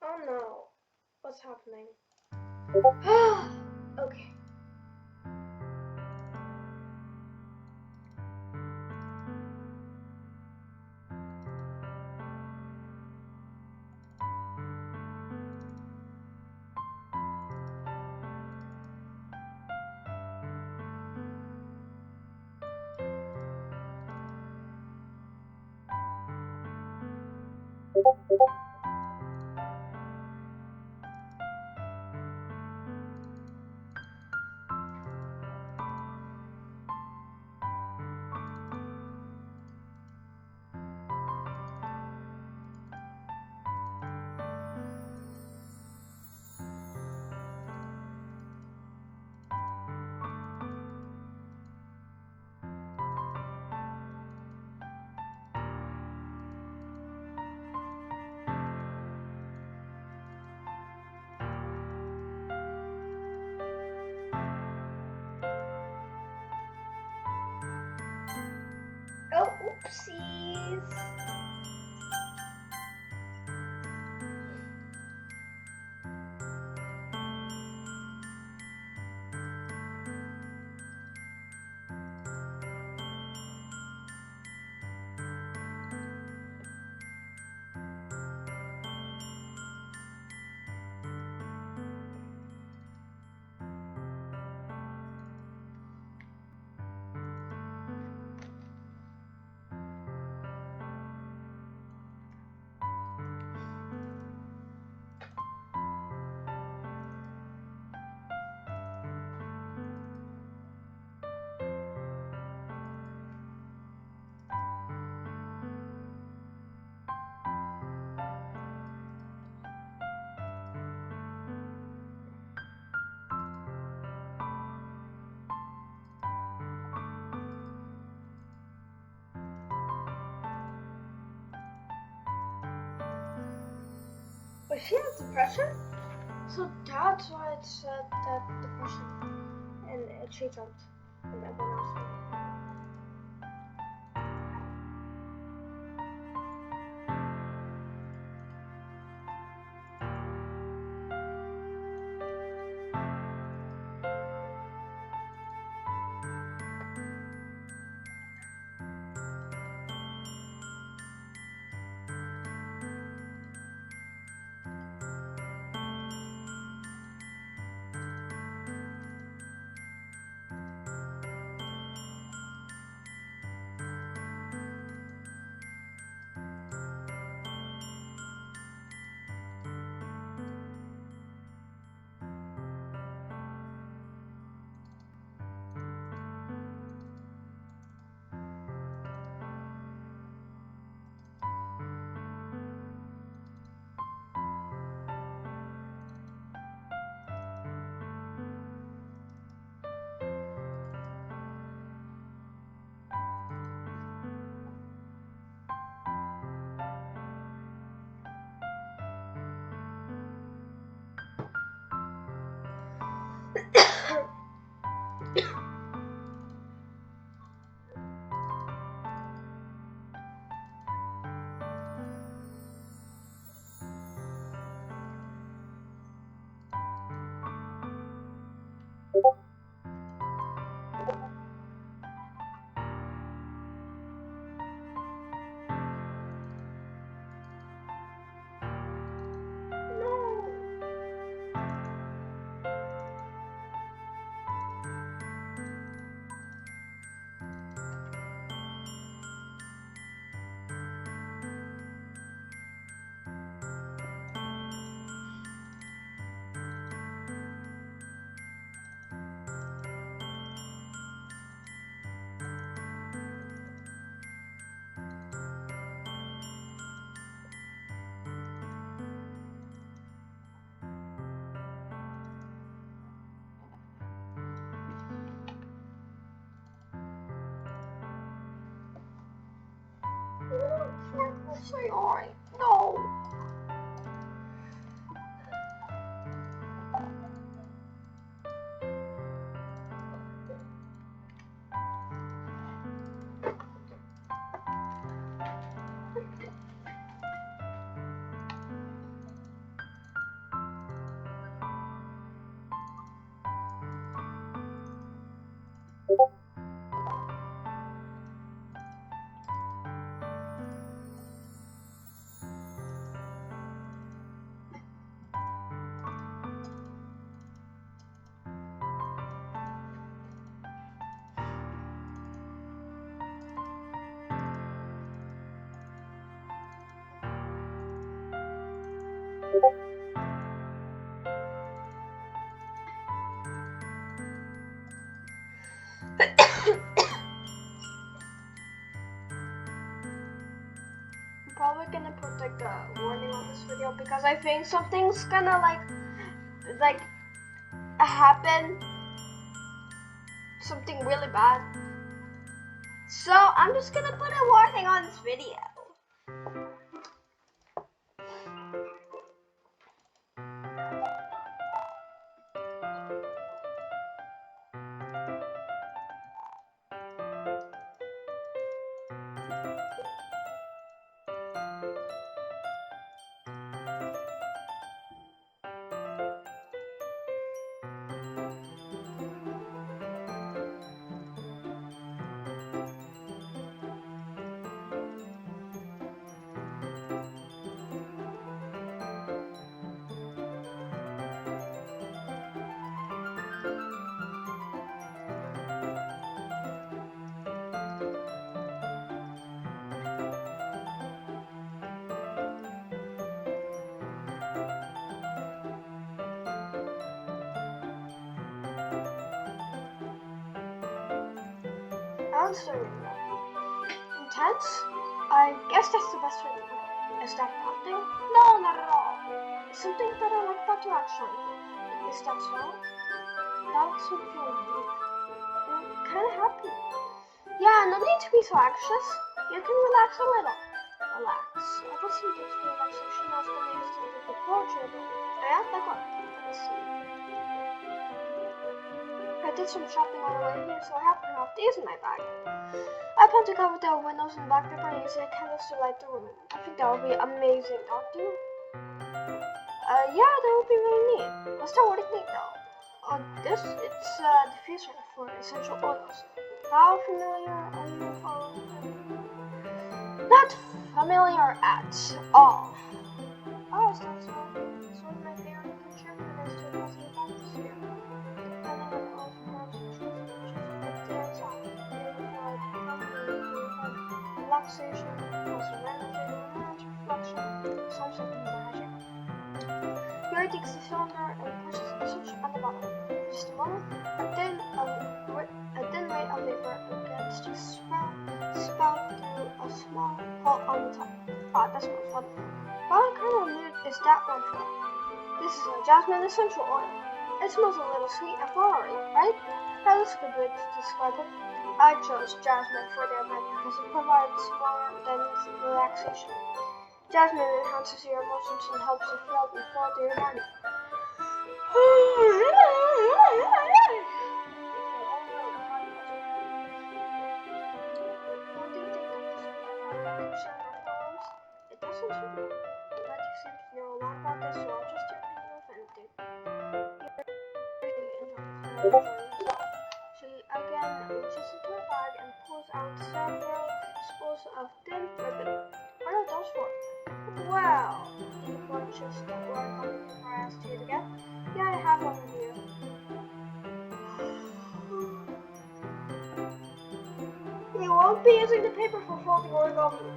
Oh no. What's happening? Okay. Oopsies. But she has depression? So that's why it said that depression. And she jumped. And everyone else went. Say alright. No. I'm probably gonna put like a warning on this video because I think something's gonna like happen, something really bad. So I'm just gonna put a warning on this video. How's the ring now? Intense? I guess that's the best way to put it. Is that daunting? No, not at all. It's something that I like about you actually. Is that so? That makes me feel relieved. I'm kinda happy. Yeah, no need to be so anxious. You can relax a little. Relax. I got some tips for relaxation I was gonna use to do the poetry about. Yeah, like what? Let's see. I did some shopping on the way here, so I happen to have these in my bag. I plan to cover the windows and black paper and use the candles to light the room. I think that would be amazing, don't you? Yeah, that would be really neat. What's the word neat though? Oh, it's a diffuser for essential oils. How familiar are you with all of them? Not familiar at all. Oh, is that so? It's one of my favorite contributors to positive atmosphere. Depending on all the herbs and trees, it stands out. Relaxation, positive energy, romance, reflection, some sort of magic. Here takes the cylinder and pushes the switch on the bottom. Just a moment, a thin ray of vapor begins to spout through a small hole on the top. Ah, that smells wonderful. What kind of mood is that one for? This is a jasmine essential oil. It smells a little sweet and flowery, right? That is a good way to describe it. I chose jasmine for the event because it provides more than relaxation. Jasmine enhances your emotions and helps you feel the flow to your body. What do you think of this sharing our poems? It doesn't to me, but you seem to know a lot about this, so I'll just your opinion of anything. She again reaches into her bag and pulls out several spools of thin ribbon. What are those for? Wow! He watches the word coming from her ass to it again. Yeah, I have one here. We won't be using the paper for folding origami.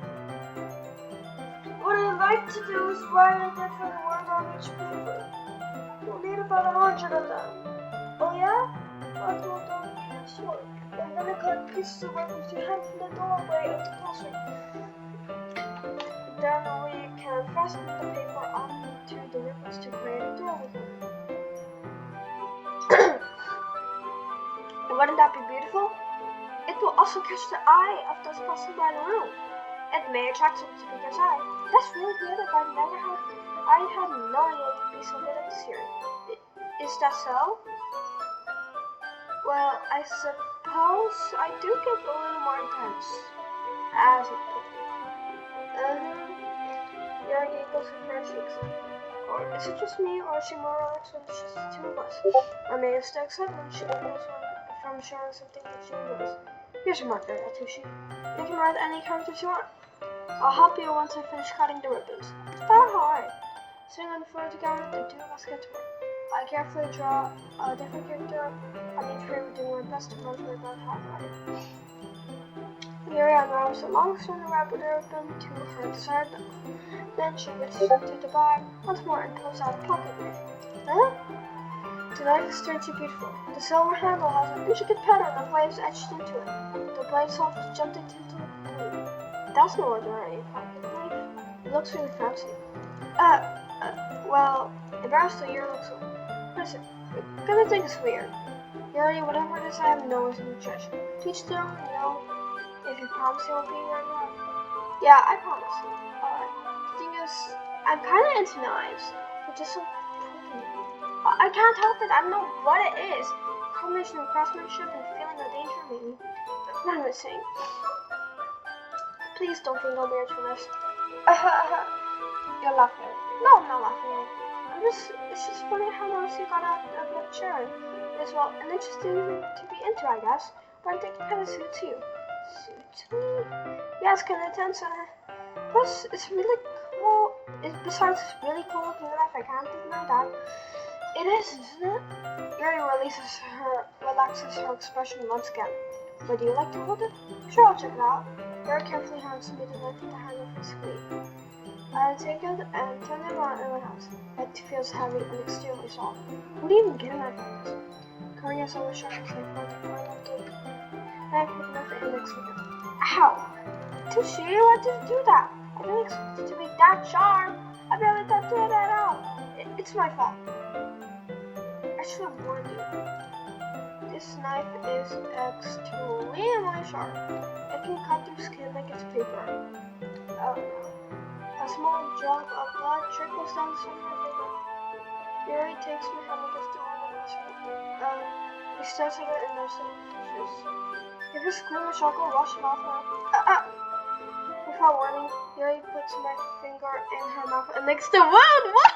What I'd like to do is write a different word on each paper. We'll need about 100 of them. Oh yeah? I'll do it on this work. I'm gonna cut pieces of ribbon to hang from the doorway of the classroom. Then we can fasten the paper onto the ribbons to create a doorway. Wouldn't that be beautiful? It will also catch the eye of those passing by the room. It may attract some speaker's eye. That's really creative. I had no idea you'd be so good at this here. Is that so? Well, I suppose I do get a little more intense. As it put it. Your giggles and her cheeks. Or is it just me, or is she more relaxed when it's just the two of us? Or maybe it's the excitement she feels from showing something that she enjoys. Here's a marker, Atushi. You can write any characters you want. I'll help you once I finish cutting the ribbons. It's not hard. Sitting on the floor together, the two of us get to work. I carefully draw a different character on each frame, doing my best to motivate about handwriting. Here I unravels a long string of rabbit ribbon to her desired length. Then she reaches into the bag once more and pulls out a pocket knife. Huh? The knife is strangely beautiful. The silver handle has an intricate pattern of waves etched into it. The blade soft is gently tinted blue. That's no ordinary pocket knife. It looks really fancy. Well, it bears the year looks so. What is it? I'm gonna think it's weird. Yuri, whatever it is, I have no reason to judge. Teach them, if you promise you won't be where you are. Yeah, I promise. Alright. The thing is, I'm kinda into knives, but just so pretty. I can't help it, I don't know what it is. A combination of craftsmanship and feeling of danger, maybe. But what am I saying? Please don't think I'm weird for this. You're laughing. No, I'm not laughing. It's just funny how much you got out of that chair. It's well, an interesting to be into, I guess. But I think it kind of suits you. Suits me? Yeah, it's kind of intense. Plus, it's really cool. Besides, it's really cool looking knife. I can't deny that. It is, isn't it? Yuri relaxes her expression once again. Would you like to hold it? Sure, I'll check it out. Yuri carefully hands me the knife with the handle for sleeve. I take it and turn it around in my hands. It feels heavy and extremely soft. Who do you even get a knife like this? Covering us over shoulder, I fold the corner of the knife with nothing in index finger. Ow! Tushy, why did you do that? I didn't expect it to be that sharp. I barely tattooed that out. It's my fault. I should have warned you. This knife is extremely sharp. It can cut through skin like it's paper. Oh no. A small drop of blood trickles down the center of my finger. Yuri takes my hand and gets to one of the he stares at it and notices. If you scream, a shock will wash it off now. Without warning, Yuri puts my finger in her mouth and makes the wound. What?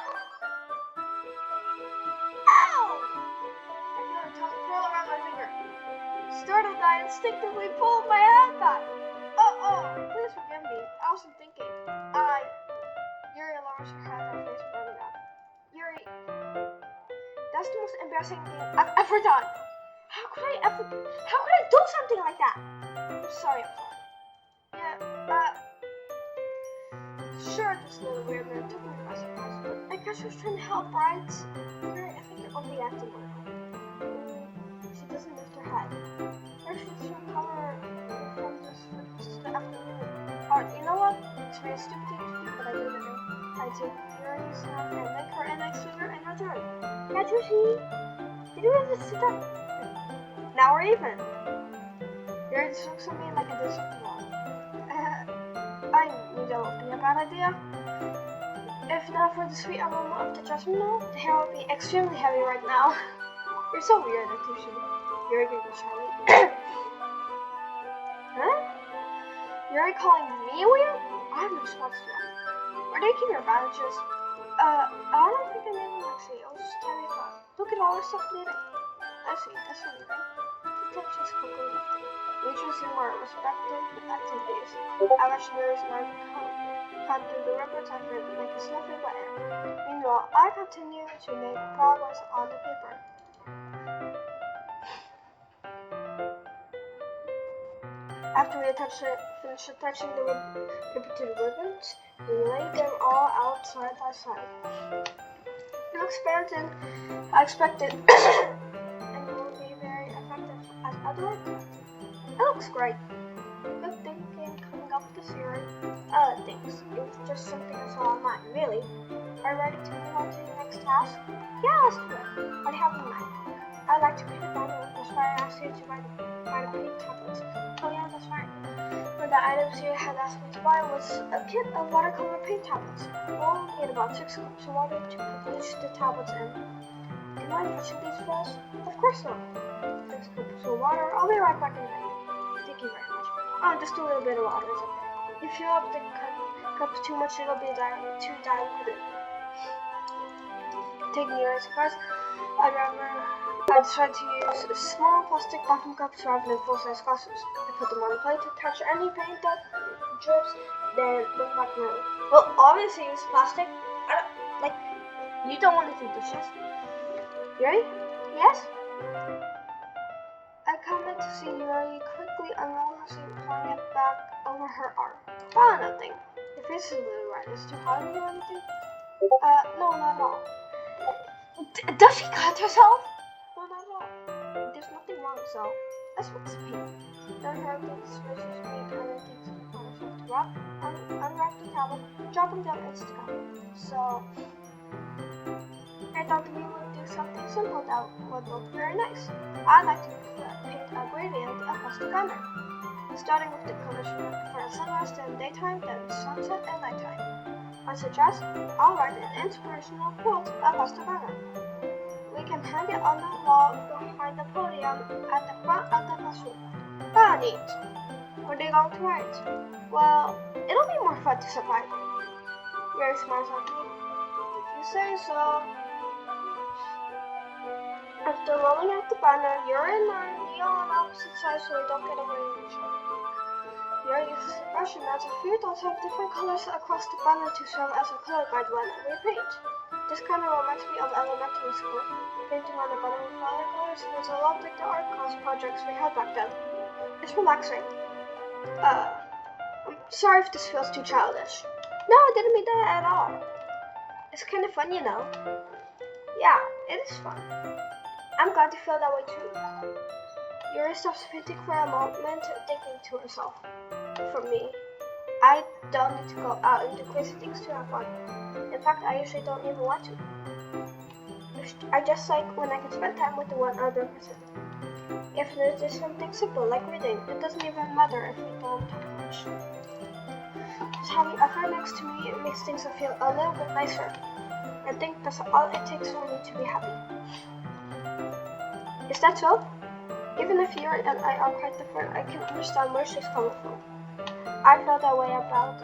Ow! I feel her tongue curl around my finger. Startled, I instinctively pulled my hand back. Please forgive me. I wasn't thinking. Yuri lowers her head, her face burning up. Yuri, that's the most embarrassing thing I've ever done. How could I do something like that? I'm sorry. Yeah, sure, this little weird man took me by surprise, but I guess she was trying to help, right? Yuri, I think you're overreacting a little. She doesn't lift her head. Her face will cover from this for the rest of the afternoon. You know what? It's very stupid thing to do, but I do it anyway. I take Yuri's hand and lick her index finger in return. Yeah, Tushy, did you ever sit up? Now we're even. Yuri just looks at me like I did something wrong. I knew that would be a bad idea. If not for the sweet aroma of the jasmine oil, the hair would be extremely heavy right now. You're so weird, Tushy. Yuri giggles shyly. Huh? Yuri calling me weird? I have no response to that. Where do you keep your bandages? I don't think I made them actually. It was just a tiny fun. Look at all our stuff bleeding. I see, that's funny, right? The tension's quickly lifting. We resume our respective activities. I watch Yuri's knife cut through the rubber typewriter to make a snuffy wet air. Meanwhile, I continue to make progress on the paper. After we finish attaching the paper to the ribbons, we lay them all out side by side. It looks better than I expected, and will be very effective as other work. It looks great. Good thinking coming up this year. Thanks. It was just something I saw online, really. Are you ready to move on to the next task? Yeah, let's do it. What do you have in mind? I'd like to paint a banner. That's why I asked you to buy the paint tablets. Oh yeah, that's right. One of the items you had asked me to buy was a kit of watercolor paint tablets. We'll need about 6 cups of water to bleach the tablets in. Do you mind fetching these for us? Of course not. 6 cups of water. I'll be right back in a minute. Thank you very much. Oh, just a little bit of water is okay. If you fill up the cups too much, it'll be too diluted. Taking your advice, I decided to use small plastic bathroom cups rather than full-size glasses. I put them on the plate to catch any paint that drips, then bring back around. Well, obviously use plastic. You don't want to do dishes. Yuri? Yes? I come in to see Yuri quickly unroll her sleeve, pulling it back over her arm. Oh, nothing. Your face is a little red. Is it too hot in here or anything? No, not at all. Does she cut herself? No, not at all. There's nothing wrong, so let's fix the paint. Then her takes scissors, paint, and then takes it upon herself to unwrap the tablet, dropping them into the cup. So, I thought we would do something simple that would look very nice. I'd like to paint a gradient across the banner, starting with the colors for the sunrise, then daytime, then sunset and nighttime. I suggest I'll write an inspirational quote across the banner. We can hang it on the wall behind the podium at the front of the classroom. Ah, neat. What are you going to write? Well, it'll be more fun to surprise you. Yuri smiles at me. If you say so. After rolling out the banner, Yuri and I kneel on opposite sides so we don't get away from each other. Yuri uses a brush and adds a few dots of different colors across the banner to serve as a color guide when we paint. This kind of reminds me of elementary school. Painting on the banner with watercolors was a lot like the art class projects we had back then. It's relaxing. I'm sorry if this feels too childish. No, I didn't mean that at all. It's kind of fun, you know. Yeah, it is fun. I'm glad you feel that way too. Yuri stops painting for a moment, thinking to herself. For me, I don't need to go out and do crazy things to have fun. In fact, I usually don't even want to. I just like when I can spend time with the one other person. If it is something simple like reading, it doesn't even matter if we don't talk much. Just having a friend next to me makes things feel a little bit nicer. I think that's all it takes for me to be happy. Is that so? Even if Yuri and I are quite different, I can understand where she's coming from. I feel that way about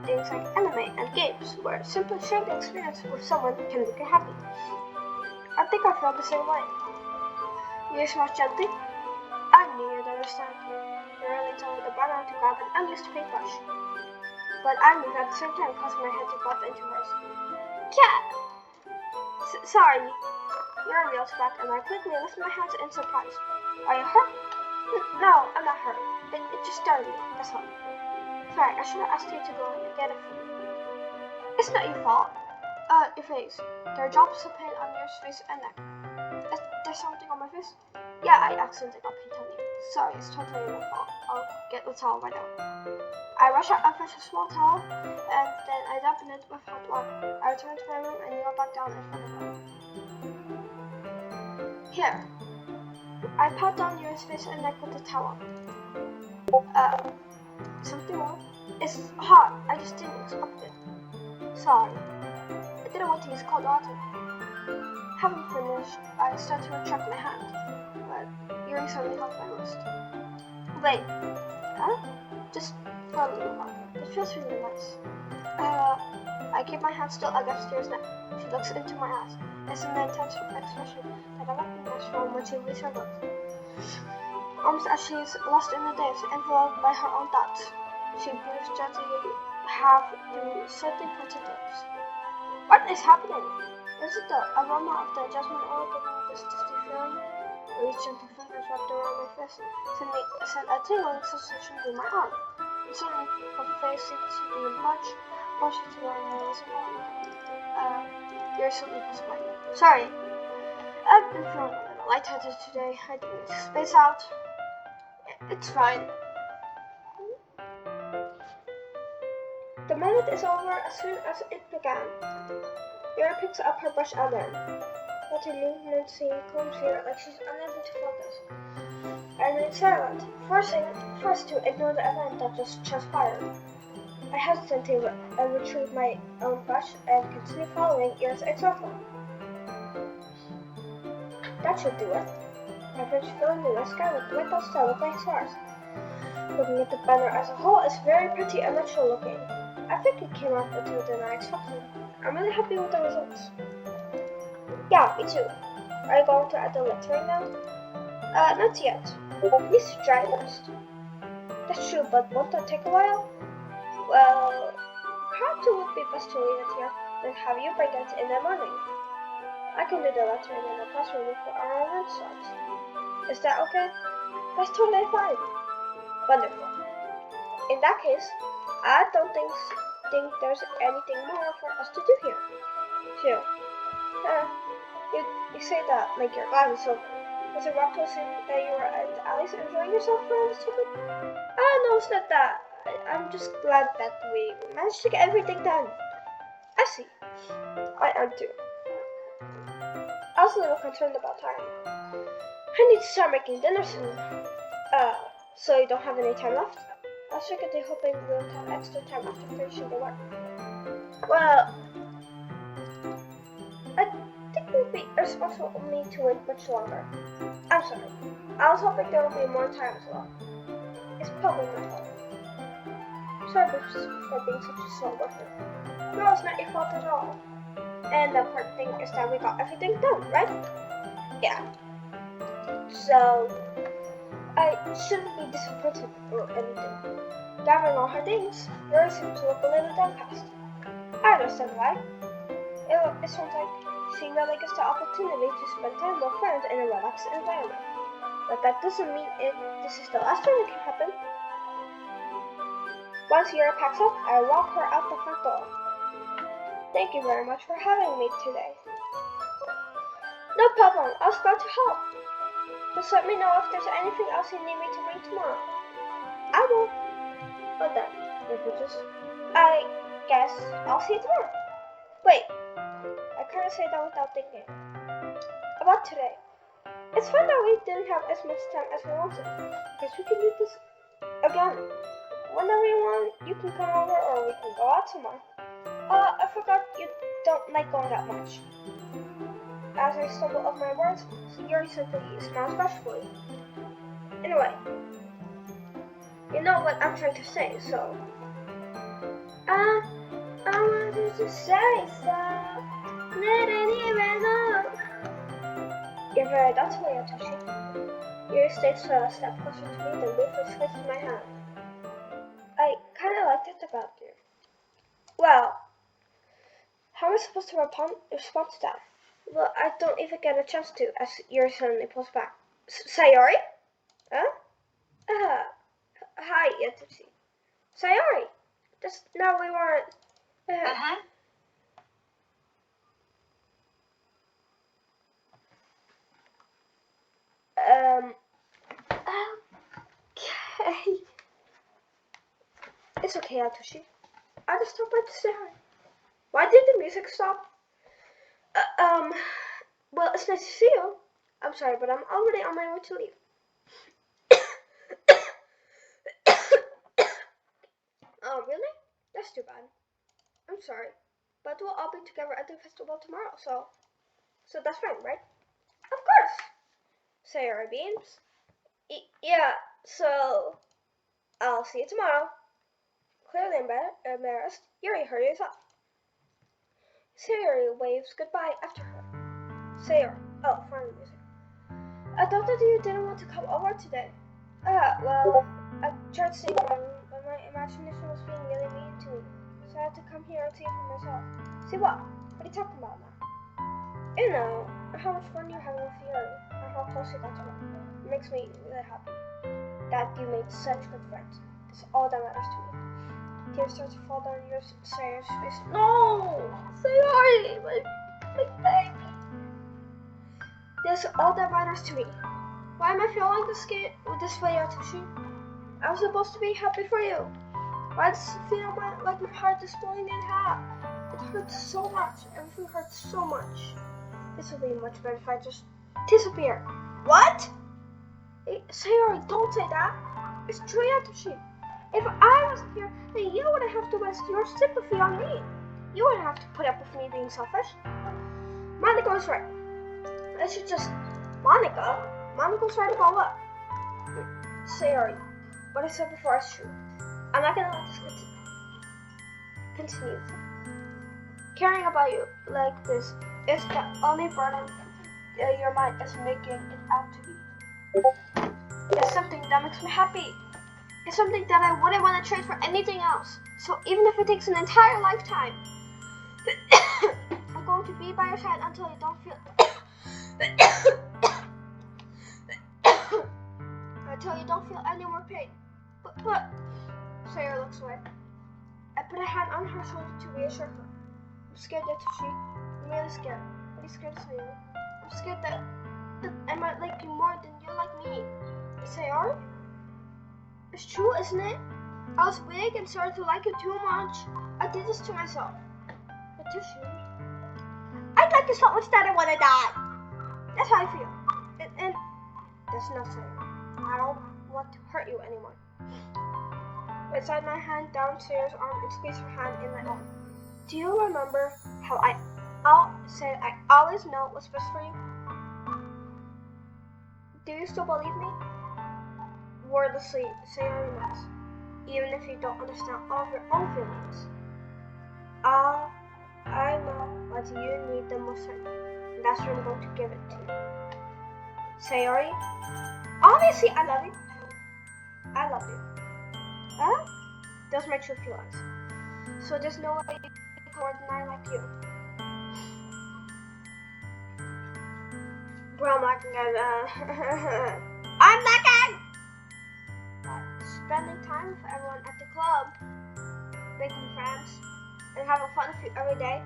things like anime and games, where simply sharing the experience with someone can make you happy. I think I feel the same way. You smile gently. I knew you'd understand. You're leans over the banner to grab an unused paintbrush. But I moved at the same time, causing my head to bump into hers. Cat! Sorry. Yuri reels back, and I quickly lift my hands in surprise. Are you hurt? No, I'm not hurt. It just startled me, that's all. Sorry, I should have asked you to go and get it for me. It's not your fault. Your face. There are drops of paint on your face and neck. There's something on my face? Yeah, I accidentally got paint on you. Sorry, it's totally my fault. I'll get the towel right now. I rush out and fetch a small towel, and then I dampen it with hot water. I return to my room and kneel back down in front of her. Here. I pat down your face and neck with the towel. Something wrong? It's hot. I just didn't expect it. Sorry. I didn't want to use cold water. Having finished, I start to retract my hand, but Yuri suddenly held my wrist. Wait. Huh? Just for a little while. It feels really nice. I keep my hand still against Yuri's neck. She looks into my eyes. It's an intense expression that I recognize from when she reads her book. Almost as she's lost in the days, enveloped by her own thoughts. She breathes gently, half through slightly parted lips. What is happening? Is it the aroma of the jasmine oil giving me this dusty feeling? Yuri's gentle fingers wrapped around my face sent a tingling sensation through my arm. And suddenly, her face seemed to be much closer to mine than I was imagining. Yuri suddenly pulls away. Sorry. I've been feeling a little lightheaded today. I didn't space out. It's fine. The moment is over as soon as it began. Yuri picks up her brush again, but her movements seem clumsier, like she's unable to focus. I remain silent, forced to ignore the event that just transpired. I hesitantly retrieve my own brush and continue following Yuri's example. That should do it. I finish filling the night sky with white dots that look like stars. Looking at the banner as a whole, it's very pretty and natural looking. I think it came out better than I expected. I'm really happy with the results. Yeah, me too. Are you going to add the lettering now? Not yet. It needs to dry first. That's true, but won't that take a while? Well, perhaps it would be best to leave it here, then have you bring it in the morning. I can do the lettering in the classroom before our lunch starts. Is that okay? That's totally fine. Wonderful. In that case, I don't think there's anything more for us to do here. Phew. You say that like your class is over. Was it wrong to assume that you were at Alice enjoying yourself for a second? No, it's not that. I'm just glad that we managed to get everything done. I see. I am too. I was a little concerned about time. I need to start making dinner soon. So you don't have any time left? I was secretly hoping we'll have extra time after finishing the work. Well, I think it would be irresponsible of me to wait much longer. I'm sorry. I was hoping there would be more time as well. It's probably my fault. Sorry for being such a slow worker. No, it's not your fault at all. And the important thing is that we got everything done, right? Yeah. So, I shouldn't be disappointed or anything. Gathering all her things, Yuri seems to look a little downcast. I understand why. It sounds like she really gets the opportunity to spend time with friends in a relaxed environment. But that doesn't mean this is the last time it can happen. Once Yuri packs up, I walk her out the front door. Thank you very much for having me today. No problem, I was glad to help. Just let me know if there's anything else you need me to bring tomorrow. I will. But then, I guess I'll see you tomorrow. Wait, I couldn't say that without thinking. About today. It's fun that we didn't have as much time as we wanted. Guess we can do this again. Whenever you want, you can come over or we can go out somewhere. I forgot you don't like going that much. As I stumbled off my words, Yuri said that he smells bashfully. Anyway, you know what I'm trying to say, so... I wanted to say so. Didn't even know. You're very thoughtful, Yatoshi. Yuri stays a step closer to me than briefly squeezes my hand. I kinda like that about you. Well, how am I supposed to respond to that? Well, I don't even get a chance to, as Yuri suddenly pulls back. Sayori? Huh? Hi, Yatoshi. Sayori! Just now we weren't... Okay. It's okay, Yatoshi. I just stopped by to say hi. Why did the music stop? Well, it's nice to see you. I'm sorry, but I'm already on my way to leave. Oh, really? That's too bad. I'm sorry. But we'll all be together at the festival tomorrow, so that's fine, right? Of course! Sayori beams. Yeah, so I'll see you tomorrow. Clearly embarrassed, Yuri hurries up. Sayori waves goodbye after her. Sayori. Oh, finally music. I thought that you didn't want to come over today. Well, I tried staying in my room, but my imagination was being really mean to me. So I had to come here and see it for myself. See what? What are you talking about now? You know, how much fun you're having with Yuri, and how close you got to her. It makes me really happy that you made such good friends. That's all that matters to me. Tears start to fall down your Sayori's face. No! Sayori! My baby! That's all that matters to me. Why am I feeling this way, Yatoshi? I was supposed to be happy for you. Why does it feel like my heart is blowing in half? It hurts so much. Everything hurts so much. This will be much better if I just disappear. What? Hey, Sayori, don't say that. It's true, Yatoshi. If I wasn't here, then you wouldn't have to waste your sympathy on me. You wouldn't have to put up with me being selfish. Monica was right. I should just... Monica? Monica's right about what? Sayori, what I said before is true. I'm not gonna let this continue. Caring about you like this is the only burden your mind is making it out to be. It's something that makes me happy. It's something that I wouldn't want to trade for anything else. So even if it takes an entire lifetime, I'm going to be by your side until you don't feel... until you don't feel any more pain. But Sayori looks away. I put a hand on her shoulder to reassure her. I'm scared, Yatoshi. I'm really scared. What are you scared of, Sayori? I'm scared that I might like you more than you like me. Sayori? It's true, isn't it? I was big and started to like you too much. I did this to myself. Yatoshi. I like you so much that I want to die. That's how I feel. And that's not Sayori. I don't want to hurt you anymore. I slide my hand down Sayori's arm and squeeze her hand in my own. Do you remember how I said I always know what's best for you? Do you still believe me? Wordlessly, Sayori nods, even if you don't understand all of your own feelings. I know what you need the most right now, and that's why I'm going to give it to you. Sayori, obviously I love you. I love you. Huh? Those are my true feelings. So there's no way you can deny like you. Bro, I'm not gonna... I'm not gonna... Spending time with everyone at the club, making friends, and having fun with you every day,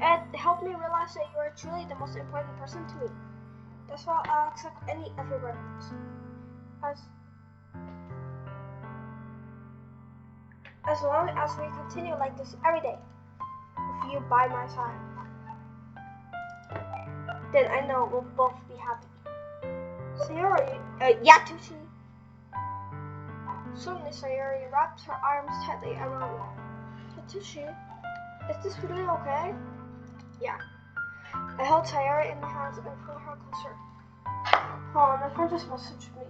it helped me realize that you are truly the most important person to me. That's why I'll accept any of your requests. As long as we continue like this every day, with you by my side, then I know we'll both be happy. Sayori, Yatushi. Suddenly Sayori wrapped her arms tightly around me. Yatushi, is this really okay? Yeah. I held Sayori in my hands and pulled her closer. Oh, my friend just messaged me.